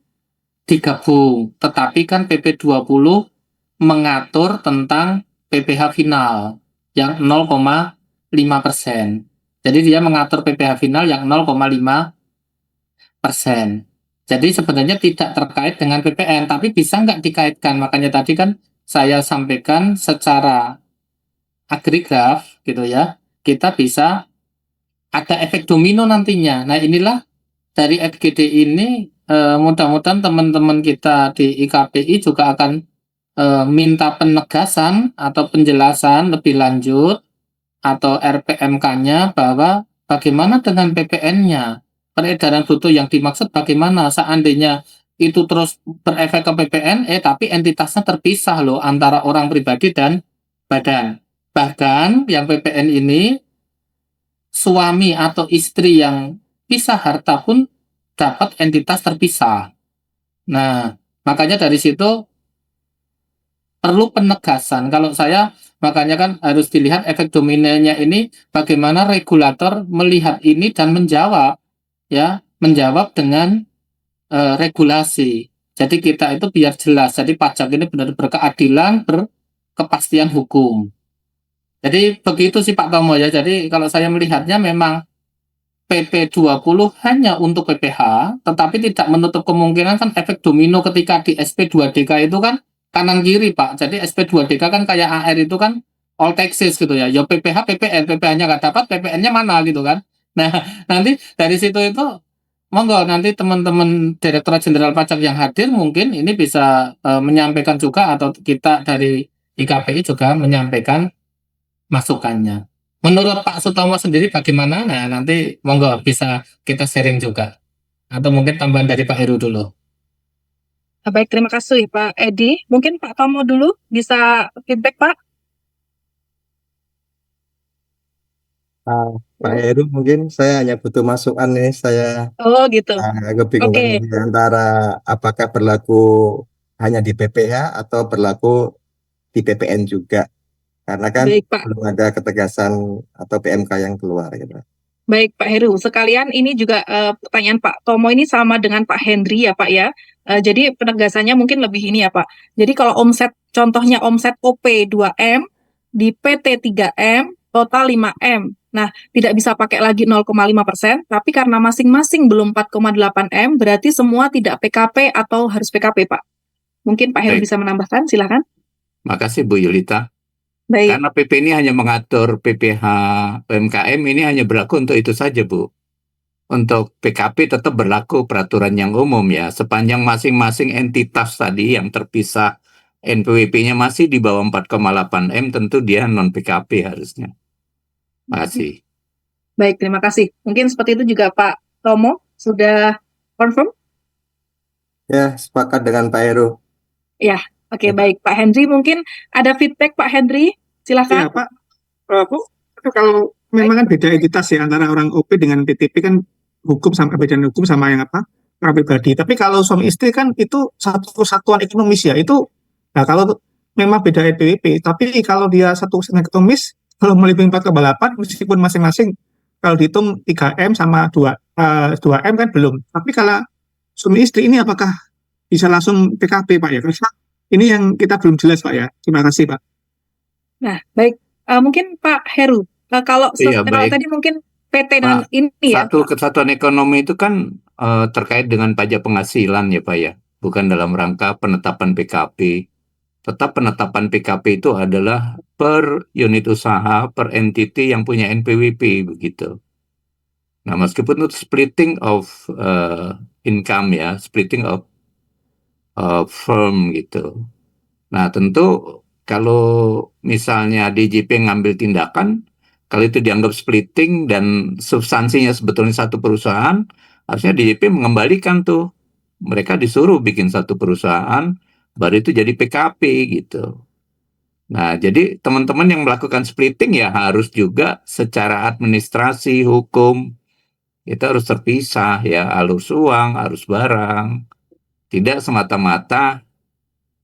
digabung. Tetapi kan PP 20 mengatur tentang PPh final yang 0,5%. Jadi dia mengatur PPh final yang 0,5%. Jadi sebenarnya tidak terkait dengan PPN, tapi bisa nggak dikaitkan? Makanya tadi kan saya sampaikan secara agregat gitu ya, kita bisa ada efek domino nantinya. Nah inilah dari FGD ini mudah-mudahan teman-teman kita di IKPI juga akan minta penegasan atau penjelasan lebih lanjut atau RPMK-nya bahwa bagaimana dengan PPN-nya, peredaran bruto yang dimaksud bagaimana seandainya itu terus berefek ke PPN, tapi entitasnya terpisah loh antara orang pribadi dan badan. Bahkan yang PPN ini suami atau istri yang pisah harta pun dapat entitas terpisah. Nah, makanya dari situ perlu penegasan. Kalau saya makanya kan harus dilihat efek dominannya ini bagaimana regulator melihat ini dan menjawab menjawab dengan regulasi. Jadi kita itu biar jelas. Jadi pajak ini benar berkeadilan, berkepastian hukum. Jadi begitu sih Pak Tomo ya. Jadi kalau saya melihatnya memang PP 20 hanya untuk PPH, tetapi tidak menutup kemungkinan kan efek domino ketika di SP2DK itu kan kanan kiri Pak. Jadi SP2DK kan kayak AR itu kan all taxes gitu ya. Ya PPH, PPN, PPH-nya nggak dapat, PPN-nya mana gitu kan. Nah, nanti dari situ itu monggo nanti teman-teman Direktorat Jenderal Pajak yang hadir mungkin ini bisa menyampaikan juga atau kita dari IKPI juga menyampaikan masukannya. Menurut Pak Sutomo sendiri bagaimana? Nah, nanti monggo bisa kita sharing juga. Atau mungkin tambahan dari Pak Heru dulu. Baik, terima kasih Pak Edi. Mungkin Pak Tomo dulu bisa feedback Pak. Pak Heru, mungkin saya hanya butuh masukan nih. Saya Oh gitu. kebingungan Oke. ini antara apakah berlaku hanya di PPH atau berlaku di PPN juga. Karena kan Baik Pak. belum ada ketegasan atau PMK yang keluar gitu. Baik Pak Heru, sekalian ini juga pertanyaan Pak Tomo ini sama dengan Pak Hendri ya Pak ya. Jadi penegasannya mungkin lebih ini ya Pak. Jadi kalau omset, contohnya omset OP 2M, di PT 3M total 5M. Nah, tidak bisa pakai lagi 0,5%, tapi karena masing-masing belum 4,8 M, berarti semua tidak PKP atau harus PKP, Pak. Mungkin Pak Heru Baik. bisa menambahkan, silakan. Makasih Bu Yulita. Baik, Karena PP ini hanya mengatur PPh UMKM, ini hanya berlaku untuk itu saja Bu. Untuk PKP tetap berlaku peraturan yang umum ya, sepanjang masing-masing entitas tadi yang terpisah NPWP-nya masih di bawah 4,8 M, tentu dia non-PKP harusnya. Makasih. baik, terima kasih. Mungkin seperti itu juga Pak Tomo, sudah confirm? Ya, sepakat dengan Pak Heru. Oke, Ya. baik. Pak Henry, mungkin ada feedback Pak Henry? Ya Silakan. Pak, Bu, itu kalau memang kan beda entitas ya antara orang OP dengan PTP kan hukum sama beda hukum sama yang apa orang pribadi. Tapi kalau suami istri kan itu satu kesatuan ekonomis ya. Itu, nah kalau memang beda NPWP, tapi kalau dia satu kesatuan ekonomis, kalau melebihi 4,8 meskipun masing-masing kalau dihitung 3M sama 2M kan belum. Tapi kalau suami istri ini apakah bisa langsung PKP Pak ya? Karena ini yang kita belum jelas Pak ya. Terima kasih Pak. Nah, baik. Mungkin Pak Heru, kalau Iya, kalau baik. tadi mungkin PT dengan Pak, ini ya, Satu kesatuan ekonomi itu kan terkait dengan pajak penghasilan ya Pak ya, bukan dalam rangka penetapan PKP. Tetap penetapan PKP itu adalah per unit usaha, per entity yang punya NPWP begitu. Nah, meskipun itu splitting of income ya, splitting of firm gitu. Nah, tentu kalau misalnya DJP ngambil tindakan, kalau itu dianggap splitting dan substansinya sebetulnya satu perusahaan, harusnya DJP mengembalikan tuh. Mereka disuruh bikin satu perusahaan, baru itu jadi PKP gitu. Nah, jadi teman-teman yang melakukan splitting ya harus juga secara administrasi, hukum, itu harus terpisah ya, arus uang, arus barang. Tidak semata-mata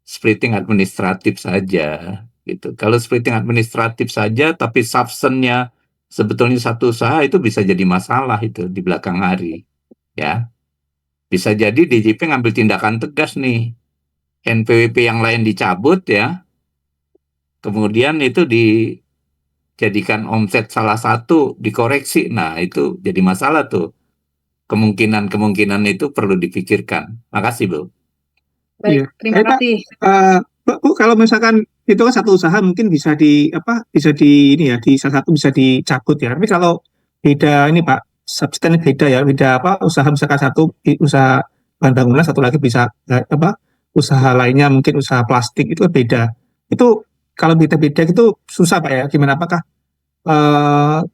splitting administratif saja gitu. Kalau splitting administratif saja tapi substance-nya sebetulnya satu usaha, itu bisa jadi masalah itu di belakang hari ya. Bisa jadi DJP ngambil tindakan tegas nih. NPWP yang lain dicabut ya. Kemudian itu dijadikan omset salah satu, dikoreksi. Nah, itu jadi masalah tuh. Kemungkinan-kemungkinan itu perlu dipikirkan. Makasih, Bu. baik. Iya. Terima Pak, kasih. Bu, kalau misalkan itu kan satu usaha mungkin bisa bisa di ini ya, di salah satu bisa dicabut ya. Tapi kalau beda ini Pak, substansi beda ya, beda usaha misalkan satu usaha bahan bangunan, satu lagi bisa usaha lainnya mungkin usaha plastik, itu kan beda. Itu kalau beda-beda itu susah Pak ya. Gimana, apakah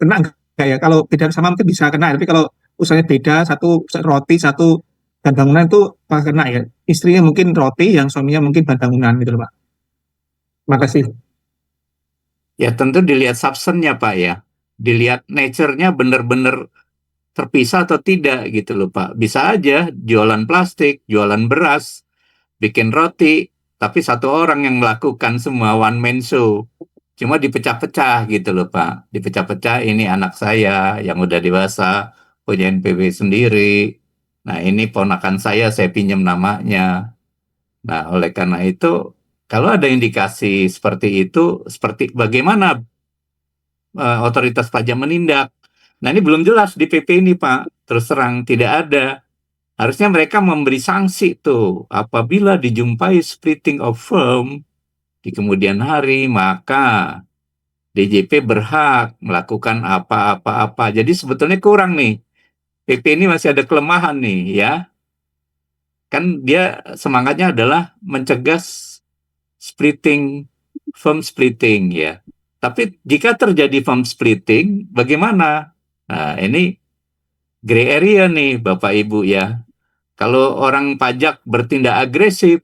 kena enggak ya? Kalau beda sama mungkin bisa kena, tapi kalau usahanya beda, satu roti, satu bahan bangunan, itu apa kena ya? Istrinya mungkin roti, yang suaminya mungkin bahan bangunan gitu loh Pak. Terima kasih. Ya tentu dilihat substance-nya Pak ya. Dilihat nature-nya benar-benar terpisah atau tidak gitu loh Pak. Bisa aja jualan plastik, jualan beras, bikin roti, tapi satu orang yang melakukan semua one man show. Cuma dipecah-pecah gitu loh Pak. Dipecah-pecah, ini anak saya yang udah dewasa, punya NPW sendiri. Nah ini ponakan saya pinjam namanya. Nah oleh karena itu, kalau ada indikasi seperti itu, seperti bagaimana otoritas pajak menindak? Nah ini belum jelas di PP ini Pak, terus terang tidak ada. Harusnya mereka memberi sanksi tuh, apabila dijumpai splitting of firm di kemudian hari, maka DJP berhak melakukan apa-apa-apa. Jadi sebetulnya kurang nih, PP ini masih ada kelemahan nih ya. Kan dia semangatnya adalah mencegah firm splitting ya. Tapi jika terjadi firm splitting, bagaimana? Nah, ini gray area nih Bapak Ibu ya. Kalau orang pajak bertindak agresif,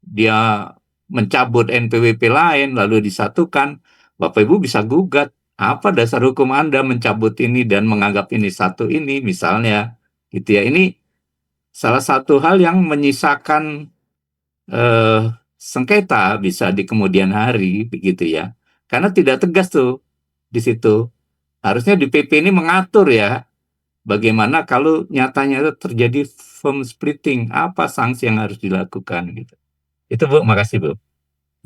dia mencabut NPWP lain lalu disatukan, Bapak Ibu bisa gugat. Apa dasar hukum Anda mencabut ini dan menganggap ini satu ini misalnya gitu ya. Ini salah satu hal yang menyisakan sengketa bisa di kemudian hari begitu ya. Karena tidak tegas tuh di situ. Harusnya di PP ini mengatur ya bagaimana kalau nyatanya itu terjadi firm splitting, apa sanksi yang harus dilakukan gitu. Itu Bu, makasih Bu.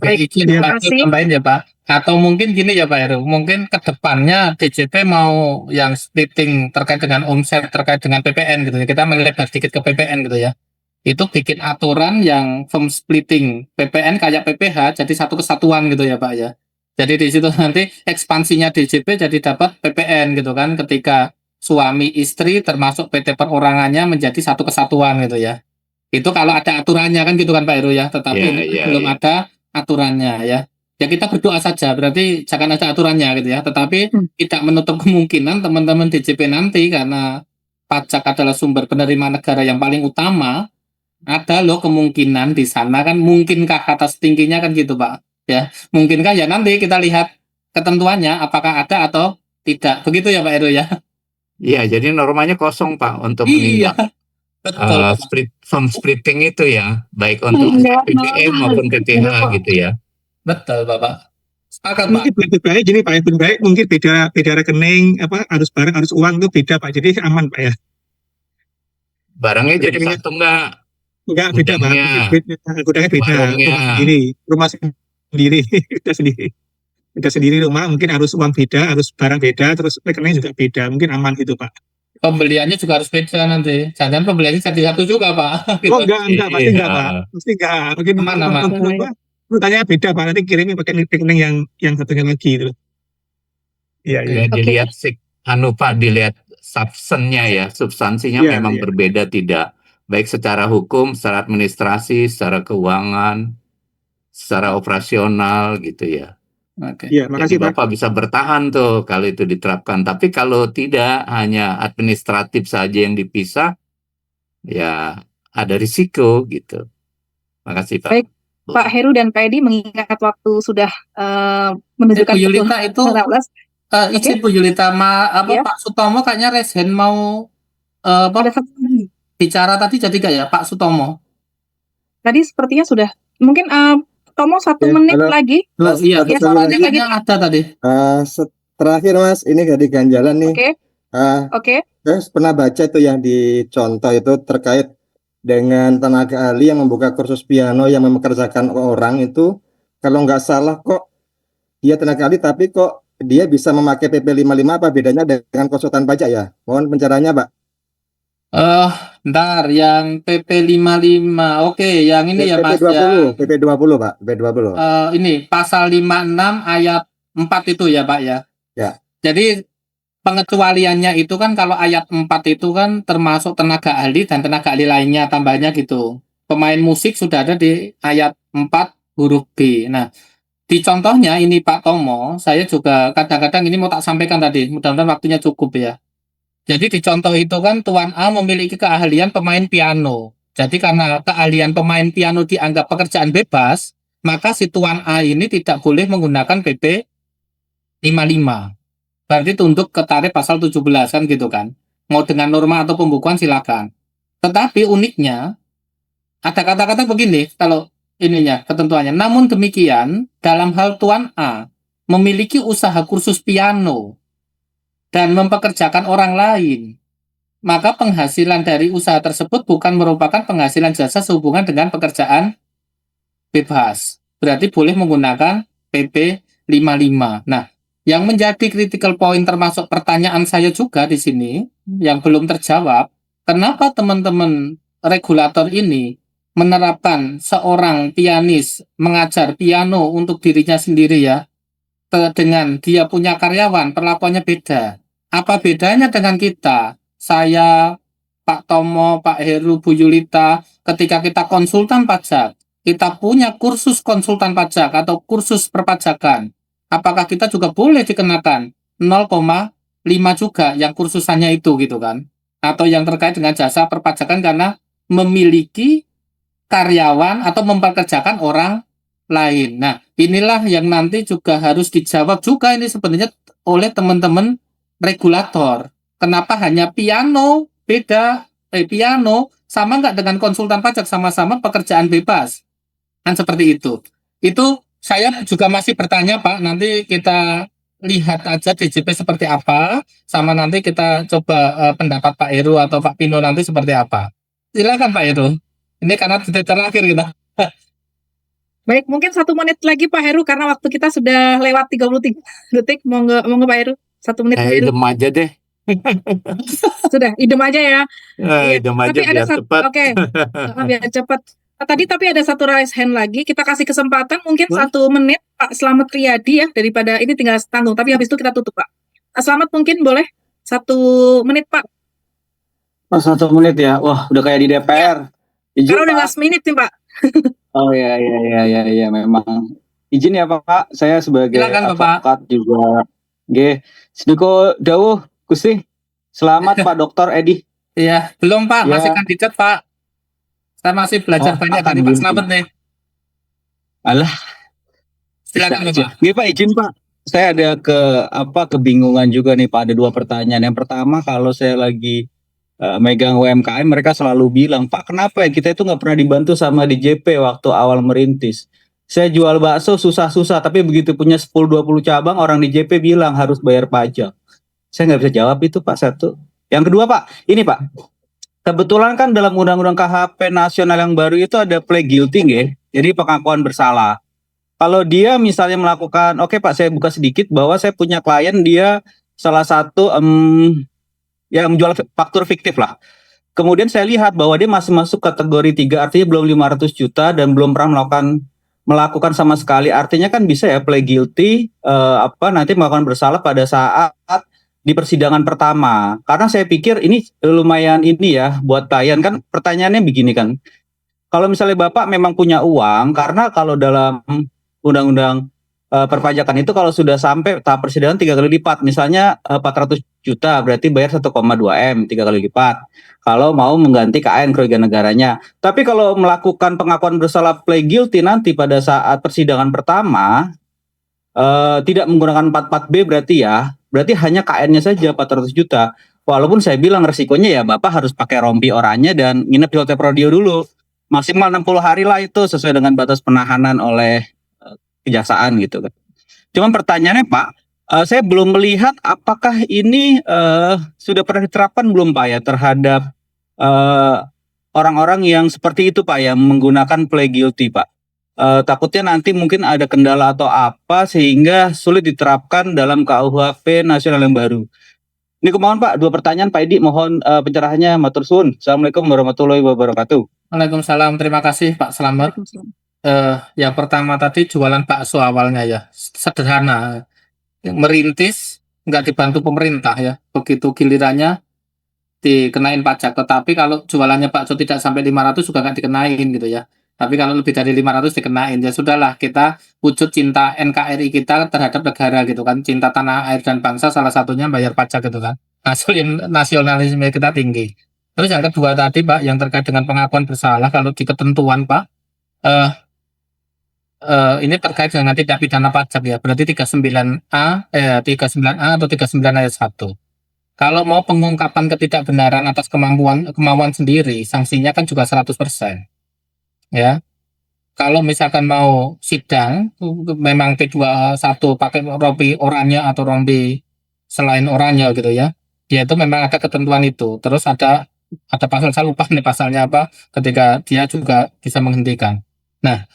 Baik, izin terima Pak, kasih. tambahin ya Pak. Atau mungkin gini ya Pak Heru, mungkin ke depannya DJP mau yang splitting terkait dengan omset, terkait dengan PPN gitu ya. Kita melebar sedikit ke PPN gitu ya. Itu bikin aturan yang firm splitting PPN kayak PPH jadi satu kesatuan gitu ya Pak ya. Jadi di situ nanti ekspansinya DJP jadi dapat PPN gitu kan, ketika suami istri termasuk PT perorangannya menjadi satu kesatuan gitu ya. Itu kalau ada aturannya kan gitu kan Pak Heru ya. Tetapi Ya, ini ya, belum ya. ada aturannya ya. Ya kita berdoa saja, berarti jangan ada aturannya gitu ya. Tetapi tidak menutup kemungkinan teman-teman DJP nanti, karena pajak adalah sumber penerimaan negara yang paling utama, ada loh kemungkinan di sana kan, mungkinkah kata setingginya kan gitu Pak ya. Mungkinkah ya, nanti kita lihat ketentuannya apakah ada atau tidak. Begitu ya Pak Heru ya. Iya, jadi normanya kosong Pak untuk Iya, menindak betul. firm splitting itu ya, baik untuk PPM maupun PPH gitu ya. Betul Bapak. Sepakat Pak. Mungkin lebih baik gini Pak, lebih baik mungkin beda rekening, arus barang, arus uang itu beda Pak, jadi aman Pak ya. Barangnya jadi Rekeningnya satu enggak? enggak beda Pak, gudangnya beda, warungnya. rumah sendiri, beda sendiri rumah, mungkin arus uang beda, arus barang beda, terus rekening juga beda, mungkin aman gitu Pak. Pembeliannya juga harus beda nanti. Jangan pembeliannya jadi satu juga Pak. Gitu. Oh enggak, pasti enggak Pak, pasti enggak. Mungkin Aman. pertanyaan beda Pak, nanti kirimnya pakai rekening yang satunya lagi itu. Iya. Ya, dilihat Pak, dilihat substansinya Iya, memang iya. berbeda, tidak baik secara hukum, secara administrasi, secara keuangan, secara operasional gitu ya. Oke. Iya, makasih Jadi Pak. Bapak bisa bertahan tuh kalau itu diterapkan. Tapi kalau tidak, hanya administratif saja yang dipisah, ya ada risiko gitu. Makasih Pak. Baik, Pak Heru dan Pak Edi, mengingat waktu sudah menunjukkan Bu Yulita pukul itu 16. izin Bu Yulita, Ya. Pak Sutomo kayaknya resen mau Ada satu lagi. bicara tadi, jadi nggak ya Pak Sutomo? Tadi sepertinya sudah. Mungkin Tomo 1 Ya, menit halo. lagi. Oh, iya, Ada suaranya lagi. kayaknya ada tadi. Terakhir Mas, ini dari Ganjalan nih. Oke. Oke. Saya pernah baca itu yang di contoh itu terkait dengan tenaga ahli yang membuka kursus piano yang mempekerjakan orang itu, kalau nggak salah kok dia tenaga ahli tapi kok dia bisa memakai PP 55, apa bedanya dengan konsultan pajak ya? Mohon pencerahannya Pak. Ntar yang PP 55. Oke, yang ini ya Mas. PP 20 Pak, PP 20. Ini pasal 56 ayat 4 itu ya Pak ya. Ya. Jadi pengecualiannya itu kan, kalau ayat 4 itu kan termasuk tenaga ahli dan tenaga ahli lainnya, tambahnya gitu. Pemain musik sudah ada di ayat 4 huruf B. Nah, di contohnya ini Pak Tomo, saya juga kadang-kadang ini mau tak sampaikan tadi, mudah-mudahan waktunya cukup ya. Jadi di contoh itu kan Tuan A memiliki keahlian pemain piano. Jadi karena keahlian pemain piano dianggap pekerjaan bebas, maka si Tuan A ini tidak boleh menggunakan PP 55. Berarti tunduk ke tarif pasal 17 kan gitu kan. Mau dengan norma atau pembukuan silakan. Tetapi uniknya ada kata-kata begini kalau ininya ketentuannya. Namun demikian, dalam hal Tuan A memiliki usaha kursus piano dan mempekerjakan orang lain, maka penghasilan dari usaha tersebut bukan merupakan penghasilan jasa sehubungan dengan pekerjaan bebas. Berarti boleh menggunakan PP 55. Nah, yang menjadi critical point termasuk pertanyaan saya juga di sini yang belum terjawab, kenapa teman-teman regulator ini menerapkan seorang pianis mengajar piano untuk dirinya sendiri ya, dengan dia punya karyawan, perlakuannya beda. Apa bedanya dengan kita? Saya, Pak Tomo, Pak Heru, Bu Yulita, ketika kita konsultan pajak, kita punya kursus konsultan pajak atau kursus perpajakan, apakah kita juga boleh dikenakan 0,5 juga yang kursusannya itu gitu kan? Atau yang terkait dengan jasa perpajakan karena memiliki karyawan atau mempekerjakan orang lain. Nah, inilah yang nanti juga harus dijawab juga ini sebenarnya oleh teman-teman regulator. Kenapa hanya piano beda? Piano sama nggak dengan konsultan pajak, sama-sama pekerjaan bebas? Kan seperti itu. Itu saya juga masih bertanya Pak, nanti kita lihat aja DJP seperti apa, sama nanti kita coba pendapat Pak Heru atau Pak Pino nanti seperti apa. Silakan Pak Heru. Ini karena titik terakhir kita. Baik, mungkin 1 menit lagi Pak Heru karena waktu kita sudah lewat 33 detik. Monggo Pak Heru. 1 menit Pak Heru. Idem aja deh. Sudah, idem aja ya. Iya, Idem tapi aja ada biar cepat. oke, biar cepat. Tadi tapi ada satu raise hand lagi. Kita kasih kesempatan mungkin Wah. 1 menit Pak Slamet Riyadi ya, daripada ini tinggal tanggung. Tapi habis itu kita tutup Pak. Pak Slamet mungkin boleh 1 menit Pak. Oh, 1 menit ya. Wah, udah kayak di DPR. Izin, Karena udah Pak. last minute nih Pak. Oh ya, memang. Izin ya Pak, saya sebagai Silakan, Bapak. advokat juga. Nggih, sediko dawuh Gusti. Selamat Pak Dr. Edi. Iya, belum Pak, Ya. masih kandidat Pak. Saya masih belajar Oh, banyak akan dari Pak belum. Slamet nih. Alah, Silakan bisa aja. Bapak. Nggih Pak, izin Pak. Saya ada kebingungan juga nih Pak, ada 2 pertanyaan. Yang pertama, kalau saya lagi megang UMKM, mereka selalu bilang, Pak, kenapa ya kita itu nggak pernah dibantu sama DJP waktu awal merintis. Saya jual bakso susah-susah, tapi begitu punya 10-20 cabang, orang DJP bilang harus bayar pajak. Saya nggak bisa jawab itu Pak, satu. Yang kedua Pak, ini Pak, kebetulan kan dalam Undang-Undang KHP nasional yang baru itu ada plea guilty nggih, jadi pengakuan bersalah. Kalau dia misalnya melakukan, oke Pak, saya buka sedikit bahwa saya punya klien, dia salah satu yang menjual faktur fiktif lah. Kemudian saya lihat bahwa dia masih masuk kategori 3, artinya belum 500 juta dan belum pernah melakukan sama sekali. Artinya kan bisa ya plea guilty nanti melakukan bersalah pada saat di persidangan pertama. Karena saya pikir ini lumayan ini ya buat klien. Kan pertanyaannya begini kan. Kalau misalnya Bapak memang punya uang, karena kalau dalam undang-undang perpajakan itu kalau sudah sampai tahap persidangan 3 kali lipat, misalnya 400 juta berarti bayar 1,2 M 3 kali lipat. Kalau mau mengganti KN kerugian negaranya. Tapi kalau melakukan pengakuan bersalah plea guilty nanti pada saat persidangan pertama tidak menggunakan 44B berarti hanya KN-nya saja 400 juta. Walaupun saya bilang resikonya ya Bapak harus pakai rompi oranye dan nginep di Hotel Prodio dulu. Maksimal 60 hari lah itu sesuai dengan batas penahanan oleh kejaksaan gitu kan. Cuman pertanyaannya Pak, saya belum melihat apakah ini sudah pernah diterapkan belum Pak ya terhadap orang-orang yang seperti itu Pak yang menggunakan plea guilty Pak. Takutnya nanti mungkin ada kendala atau apa sehingga sulit diterapkan dalam KUHP nasional yang baru. Ini kemauan Pak, 2 pertanyaan Pak Edi, mohon pencerahannya, matur suwun. Assalamualaikum warahmatullahi wabarakatuh. Waalaikumsalam, terima kasih Pak Slamet. Yang pertama tadi jualan bakso awalnya ya, sederhana. Yang merintis nggak dibantu pemerintah ya, begitu gilirannya dikenain pajak. Tetapi kalau jualannya bakso tidak sampai 500 juga nggak dikenain gitu ya. Tapi kalau lebih dari 500 dikenain, ya sudahlah, kita wujud cinta NKRI kita terhadap negara gitu kan, cinta tanah air dan bangsa, salah satunya bayar pajak gitu kan. Nasionalisme kita tinggi. Terus yang kedua tadi Pak, yang terkait dengan pengakuan bersalah, kalau di ketentuan Pak, ini terkait dengan tindak pidana pajak ya, berarti 39A atau 39 ayat 1. Kalau mau pengungkapan ketidakbenaran atas kemauan sendiri, sanksinya kan juga 100%. Ya. Kalau misalkan mau sidang, memang P21 pakai rompi oranye atau rompi selain oranye gitu ya. Dia itu memang ada ketentuan itu. Terus ada pasal, saya lupa nih pasalnya apa, ketika dia juga bisa menghentikan. Nah,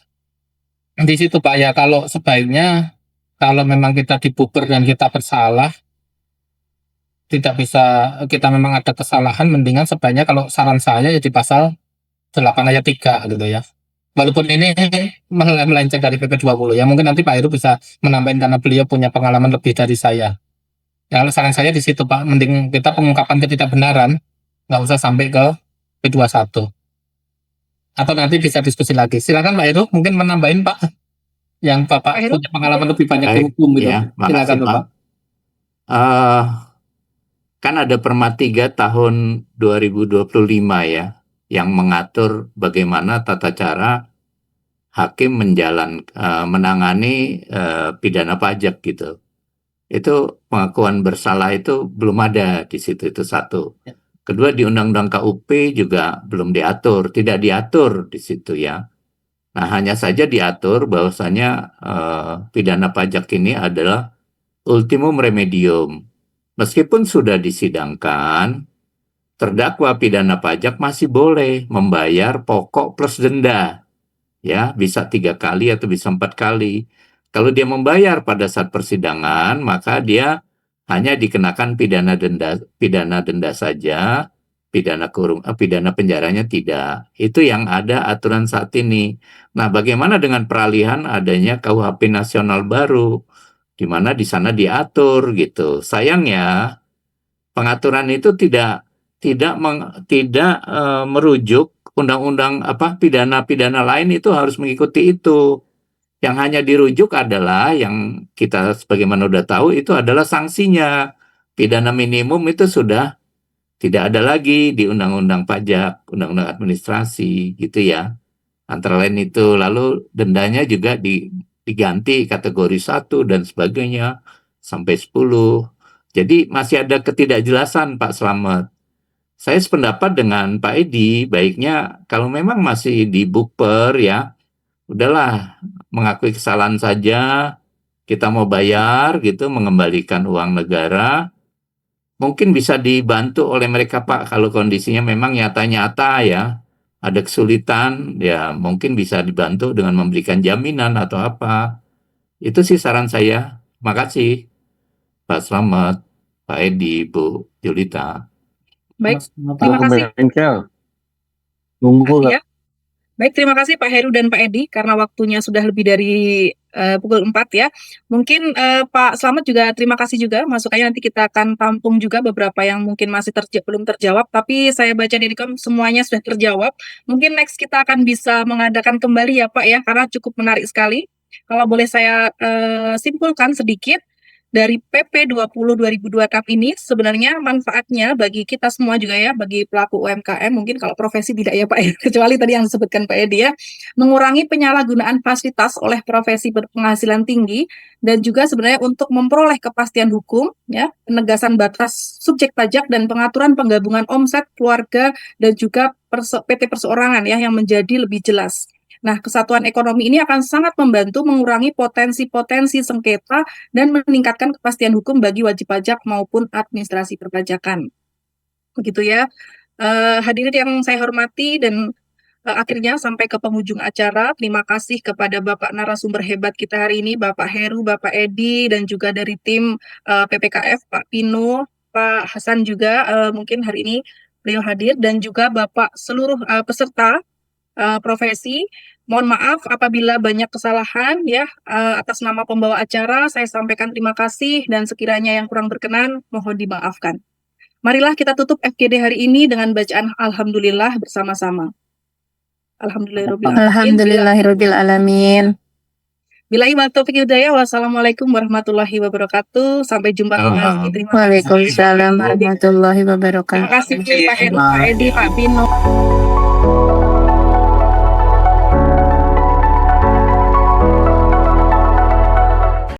di situ Pak ya, kalau sebaiknya kalau memang kita dibuber dan kita bersalah, tidak bisa, kita memang ada kesalahan, mendingan sebaiknya kalau saran saya ya di pasal 8 ayat 3 gitu ya. Walaupun ini melenceng dari PP 20 ya, mungkin nanti Pak Heru bisa menambahin karena beliau punya pengalaman lebih dari saya. Ya, saran saya di situ Pak, mending kita pengungkapan ketidakbenaran, nggak usah sampai ke P21. Atau nanti bisa diskusi lagi. Silakan Pak Heru, mungkin menambahin Pak, yang Bapak punya pengalaman lebih banyak di hukum gitu. Ya, Silakan makasih, Pak. Kan ada Perma 3 tahun 2025 ya, yang mengatur bagaimana tata cara hakim menangani pidana pajak gitu. Itu pengakuan bersalah itu belum ada di situ, itu satu. Kedua, di Undang-Undang KUP juga belum diatur, tidak diatur di situ ya. Nah, hanya saja diatur bahwasanya pidana pajak ini adalah ultimum remedium. Meskipun sudah disidangkan, terdakwa pidana pajak masih boleh membayar pokok plus denda. ya bisa 3 kali atau bisa 4 kali. Kalau dia membayar pada saat persidangan, maka dia hanya dikenakan pidana denda saja, pidana penjaranya tidak. Itu yang ada aturan saat ini. Nah, bagaimana dengan peralihan adanya KUHP nasional baru, di mana di sana diatur gitu. Sayangnya pengaturan itu tidak merujuk undang-undang pidana-pidana lain itu harus mengikuti itu. Yang hanya dirujuk adalah yang kita sebagaimana udah tahu itu adalah sanksinya. Pidana minimum itu sudah tidak ada lagi di undang-undang pajak, undang-undang administrasi gitu ya. Antara lain itu, lalu dendanya juga diganti kategori 1 dan sebagainya sampai 10. Jadi masih ada ketidakjelasan Pak Slamet. Saya sependapat dengan Pak Edi, baiknya kalau memang masih di bukper ya, udahlah mengakui kesalahan saja, kita mau bayar gitu, mengembalikan uang negara, mungkin bisa dibantu oleh mereka Pak, kalau kondisinya memang nyata-nyata ya, ada kesulitan, ya mungkin bisa dibantu dengan memberikan jaminan atau apa. Itu sih saran saya. Makasih Pak Slamet, Pak Edi, Bu Julita. Baik, Mas, terima kasih. Bengkel. Tunggu Ya. Baik, terima kasih Pak Heru dan Pak Edi karena waktunya sudah lebih dari pukul 4 ya. Mungkin Pak Slamet juga terima kasih juga masukannya, nanti kita akan tampung juga beberapa yang mungkin masih belum terjawab, tapi saya baca dari semuanya sudah terjawab. Mungkin next kita akan bisa mengadakan kembali ya Pak ya, karena cukup menarik sekali. Kalau boleh saya simpulkan sedikit, dari PP 20 2002 KAP ini sebenarnya manfaatnya bagi kita semua juga ya, bagi pelaku UMKM, mungkin kalau profesi tidak ya Pak ya, kecuali tadi yang disebutkan Pak Edi ya, mengurangi penyalahgunaan fasilitas oleh profesi berpenghasilan tinggi, dan juga sebenarnya untuk memperoleh kepastian hukum ya, penegasan batas subjek pajak dan pengaturan penggabungan omset keluarga dan juga PT perseorangan ya, yang menjadi lebih jelas. Nah, kesatuan ekonomi ini akan sangat membantu mengurangi potensi-potensi sengketa dan meningkatkan kepastian hukum bagi wajib pajak maupun administrasi perpajakan. Begitu ya. Hadirin yang saya hormati, dan akhirnya sampai ke penghujung acara. Terima kasih kepada Bapak narasumber hebat kita hari ini, Bapak Heru, Bapak Edi, dan juga dari tim PPKF, Pak Pino, Pak Hasan juga mungkin hari ini beliau hadir, dan juga Bapak seluruh peserta profesi. Mohon maaf apabila banyak kesalahan ya, atas nama pembawa acara saya sampaikan terima kasih, dan sekiranya yang kurang berkenan mohon dimaafkan. Marilah kita tutup FGD hari ini dengan bacaan Alhamdulillah bersama-sama. Alhamdulillahirabbil alamin. Billahi wal taufiq hidayah. Wassalamualaikum warahmatullahi wabarakatuh. Sampai jumpa kembali. Terima kasih. Waalaikumsalam warahmatullahi wabarakatuh. Terima kasih Pak Heru, Pak Edi, Pak Pino.